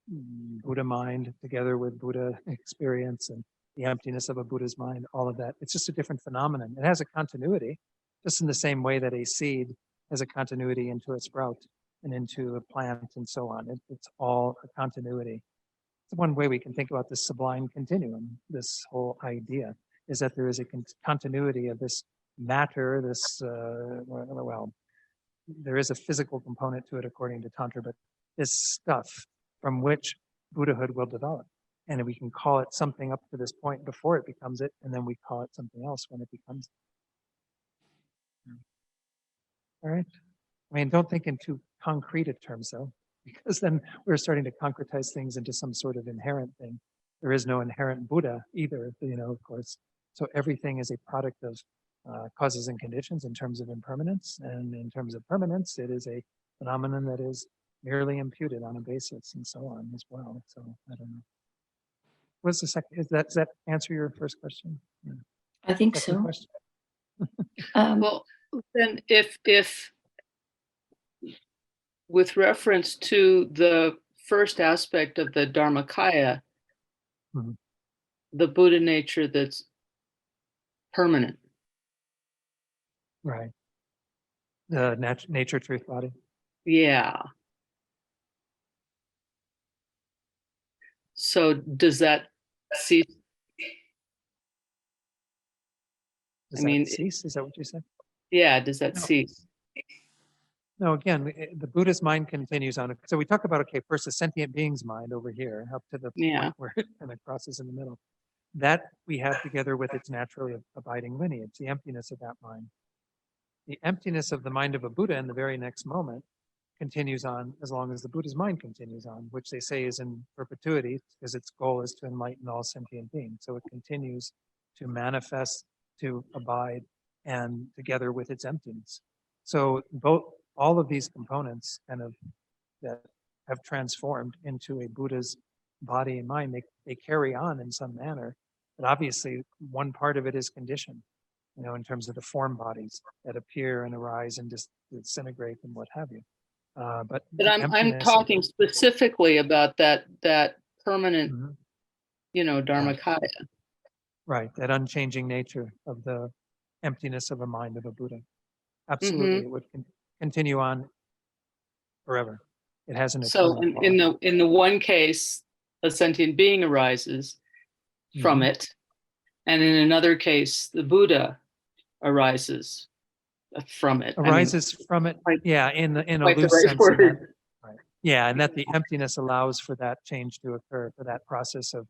Buddha mind together with Buddha experience and the emptiness of a Buddha's mind, all of that. It's just a different phenomenon. It has a continuity, just in the same way that a seed has a continuity into a sprout and into a plant and so on. It's all a continuity. It's one way we can think about this sublime continuum. This whole idea is that there is a continuity of this matter, there is a physical component to it according to Tantra, but this stuff from which Buddhahood will develop. And we can call it something up to this point before it becomes it, and then we call it something else when it becomes it. All right. I mean, don't think in too concrete a terms though, because then we're starting to concretize things into some sort of inherent thing. There is no inherent Buddha either, of course. So everything is a product of causes and conditions in terms of impermanence. And in terms of permanence, it is a phenomenon that is merely imputed on a basis and so on as well. So I don't know. What's the second? Does that answer your first question? Yeah. I think Second so. question? Well, then if with reference to the first aspect of the Dharmakaya, Mhm. the Buddha nature that's permanent. Right. The nature truth body. Yeah. So does that cease? Does I mean, that cease? Is that what you said? yeah, does that No. cease? No, again, the Buddha's mind continues on. So we talk about, okay, first the sentient being's mind over here, up to the Yeah. point where it kind of crosses in the middle. That we have together with its naturally abiding lineage, the emptiness of that mind. The emptiness of the mind of a Buddha in the very next moment continues on as long as the Buddha's mind continues on, which they say is in perpetuity because its goal is to enlighten all sentient beings. So it continues to manifest, to abide, and together with its emptiness. So all of these components kind of that have transformed into a Buddha's body and mind, they carry on in some manner. But obviously, one part of it is conditioned, in terms of the form bodies that appear and arise and disintegrate and what have you. But the I'm emptiness talking specifically about that permanent, Mhm. Dharmakaya. Right, that unchanging nature of the emptiness of a mind of a Buddha. Absolutely, it would continue on forever. It has an So eternal quality. in the one case, a sentient being arises from Mhm. it, and in another case, the Buddha arises from it. Arises from it, quite- yeah, in a quite the loose right sense of that. word. Right. Yeah, and that the emptiness allows for that change to occur, for that process of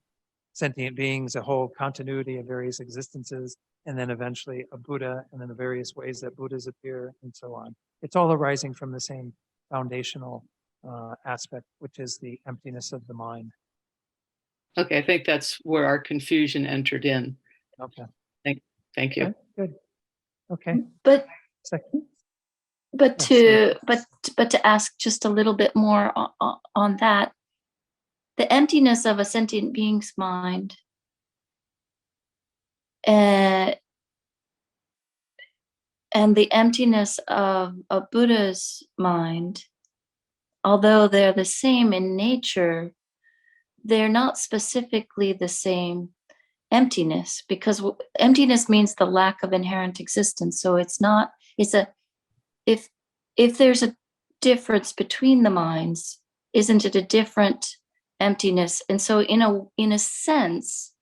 sentient beings, a whole continuity of various existences, and then eventually a Buddha, and then the various ways that Buddhas appear, and so on. It's all arising from the same foundational aspect, which is the emptiness of the mind. Okay, I think that's where our confusion entered in. Okay. Thank you. Okay, good. Okay. But Second. but Yes, to but to ask just a little bit more on that, the emptiness of a sentient being's mind uh, and the emptiness of a Buddha's mind, although they're the same in nature, they're not specifically the same emptiness, because emptiness means the lack of inherent existence. So it's not, it's a, if there's a difference between the minds, isn't it a different emptiness? And so in a sense,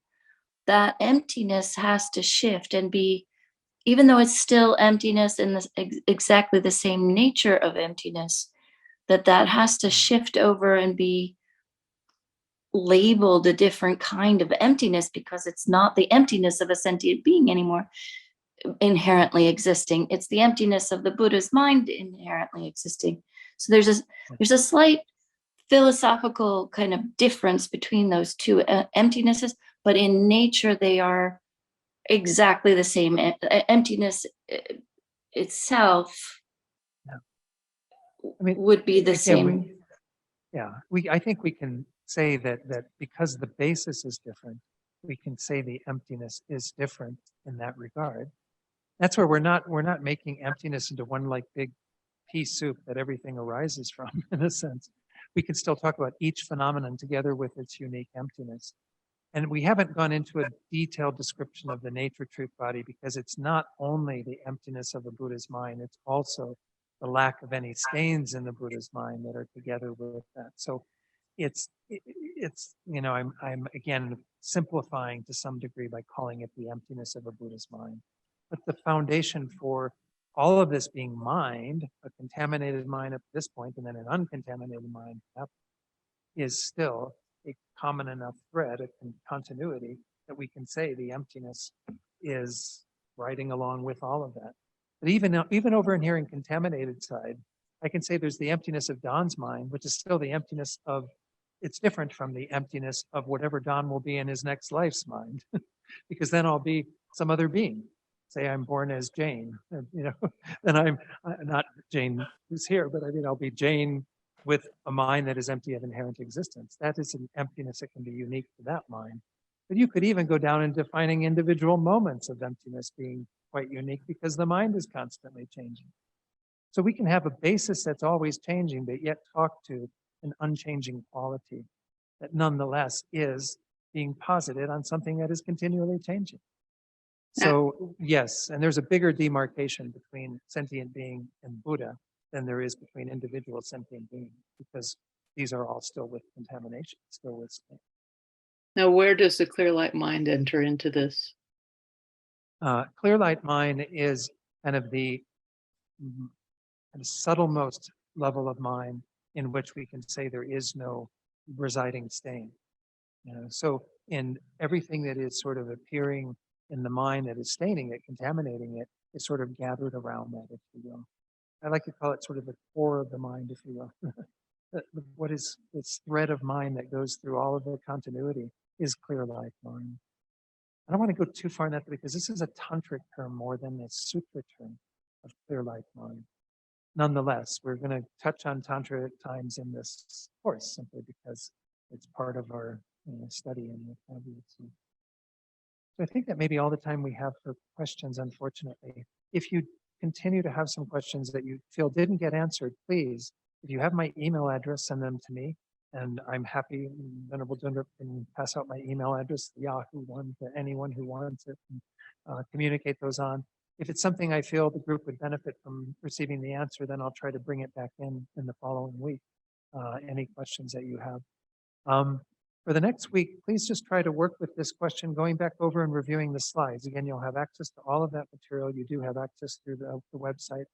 that emptiness has to shift and be, even though it's still emptiness in exactly the same nature of emptiness, that has to shift over and be labeled a different kind of emptiness, because it's not the emptiness of a sentient being anymore inherently existing. It's the emptiness of the Buddha's mind inherently existing. So there's a slight philosophical kind of difference between those two emptinesses, but in nature they are exactly the same. Emptiness itself I mean, would be the again, same. I think we can say that because the basis is different, we can say the emptiness is different in that regard. That's where we're not making emptiness into one like big pea soup that everything arises from, in a sense. We can still talk about each phenomenon together with its unique emptiness. And we haven't gone into a detailed description of the nature truth body, because it's not only the emptiness of the Buddha's mind, it's also the lack of any stains in the Buddha's mind that are together with that. So it's I'm again simplifying to some degree by calling it the emptiness of a Buddha's mind. But the foundation for all of this being mind, a contaminated mind at this point, and then an uncontaminated mind, is still a common enough thread, a continuity, that we can say the emptiness is riding along with all of that. But even over in here in contaminated side, I can say there's the emptiness of Don's mind, which is still the emptiness of, it's different from the emptiness of whatever Don will be in his next life's mind, because then I'll be some other being. Say I'm born as Jane, then I'm not Jane who's here, but I mean, I'll be Jane with a mind that is empty of inherent existence. That is an emptiness that can be unique to that mind. But you could even go down in defining individual moments of emptiness being quite unique, because the mind is constantly changing. So we can have a basis that's always changing, but yet talk to an unchanging quality that nonetheless is being posited on something that is continually changing. So yes, and there's a bigger demarcation between sentient being and Buddha than there is between individual sentient beings, because these are all still with contamination, still with stain. Now, where does the clear light mind enter into this? Clear light mind is kind of the kind of subtlemost level of mind in which we can say there is no residing stain. So in everything that is sort of appearing in the mind that is staining it, contaminating it, is sort of gathered around that, if you will. I like to call it sort of the core of the mind, if you will. What is this thread of mind that goes through all of the continuity is clear light mind. I don't want to go too far in that because this is a tantric term more than a sutra term of clear light mind. Nonetheless, we're going to touch on Tantra at times in this course simply because it's part of our study and what have you. So I think that may be all the time we have for questions, unfortunately. If you continue to have some questions that you feel didn't get answered, please, if you have my email address, send them to me. And I'm happy, Venerable Dundrup can pass out my email address, the Yahoo one, to anyone who wants it, and communicate those on. If it's something I feel the group would benefit from receiving the answer, then I'll try to bring it back in the following week, any questions that you have. For the next week, please just try to work with this question, going back over and reviewing the slides. Again, you'll have access to all of that material. You do have access through the website.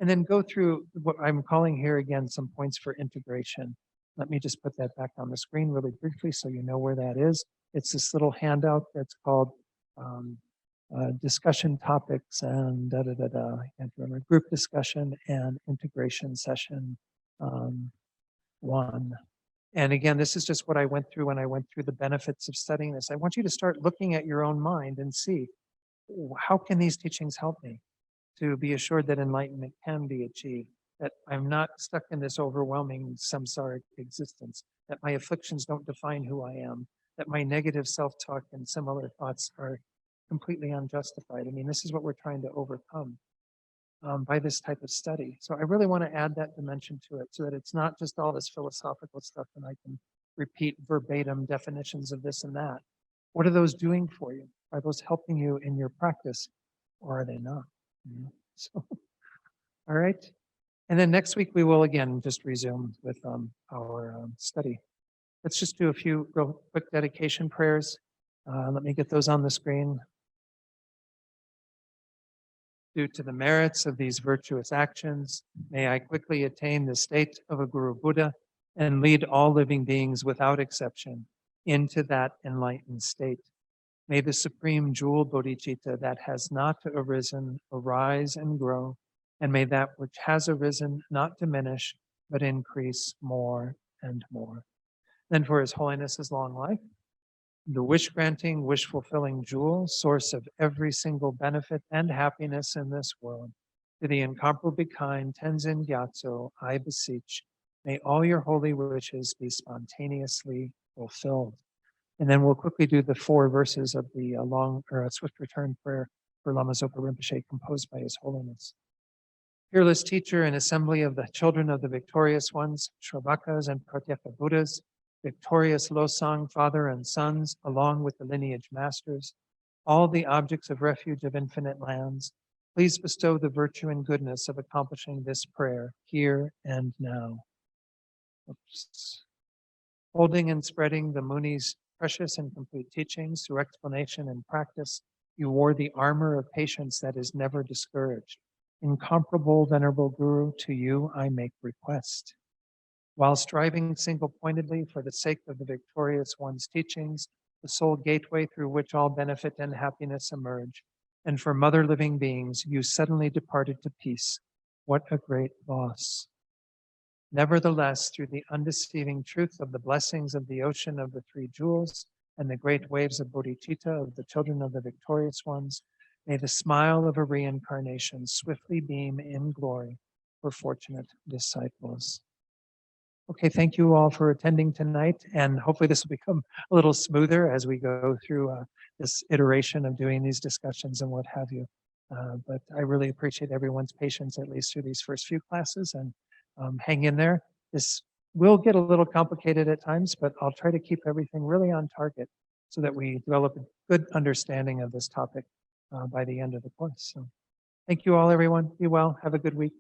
And then go through what I'm calling here again, some points for integration. Let me just put that back on the screen really briefly so you know where that is. It's this little handout that's called discussion topics and I can't remember, group discussion and integration session 1. And again, this is just what I went through when I went through the benefits of studying this. I want you to start looking at your own mind and see, how can these teachings help me to be assured that enlightenment can be achieved, that I'm not stuck in this overwhelming samsaric existence, that my afflictions don't define who I am, that my negative self-talk and similar thoughts are completely unjustified. I mean, this is what we're trying to overcome by this type of study. So I really want to add that dimension to it so that it's not just all this philosophical stuff and I can repeat verbatim definitions of this and that. What are those doing for you? Are those helping you in your practice or are they not? So, all right. And then next week we will again just resume with our study. Let's just do a few real quick dedication prayers. Let me get those on the screen. Due to the merits of these virtuous actions, may I quickly attain the state of a Guru Buddha and lead all living beings without exception into that enlightened state. May the supreme jewel bodhicitta that has not arisen arise and grow, and may that which has arisen not diminish, but increase more and more. Then for His Holiness's long life, the wish-granting, wish-fulfilling jewel, source of every single benefit and happiness in this world, to the incomparably kind Tenzin Gyatso, I beseech, may all your holy wishes be spontaneously fulfilled. And then we'll quickly do the 4 verses of the swift return prayer for Lama Zopa Rinpoche, composed by His Holiness. Fearless teacher and assembly of the children of the victorious ones, Shravakas and Pratyeka Buddhas, victorious Losang father and sons, along with the lineage masters, all the objects of refuge of infinite lands, please bestow the virtue and goodness of accomplishing this prayer here and now. Oops. Holding and spreading the Muni's precious and complete teachings through explanation and practice, you wore the armor of patience that is never discouraged. Incomparable Venerable Guru, to you I make request. While striving single-pointedly for the sake of the victorious one's teachings, the sole gateway through which all benefit and happiness emerge, and for mother living beings, you suddenly departed to peace. What a great loss. Nevertheless, through the undeceiving truth of the blessings of the ocean of the 3 jewels and the great waves of bodhicitta of the children of the victorious ones, may the smile of a reincarnation swiftly beam in glory for fortunate disciples. Okay, thank you all for attending tonight, and hopefully this will become a little smoother as we go through this iteration of doing these discussions and what have you. But I really appreciate everyone's patience, at least through these first few classes, and hang in there. This will get a little complicated at times, but I'll try to keep everything really on target so that we develop a good understanding of this topic by the end of the course. So thank you all, everyone. Be well. Have a good week.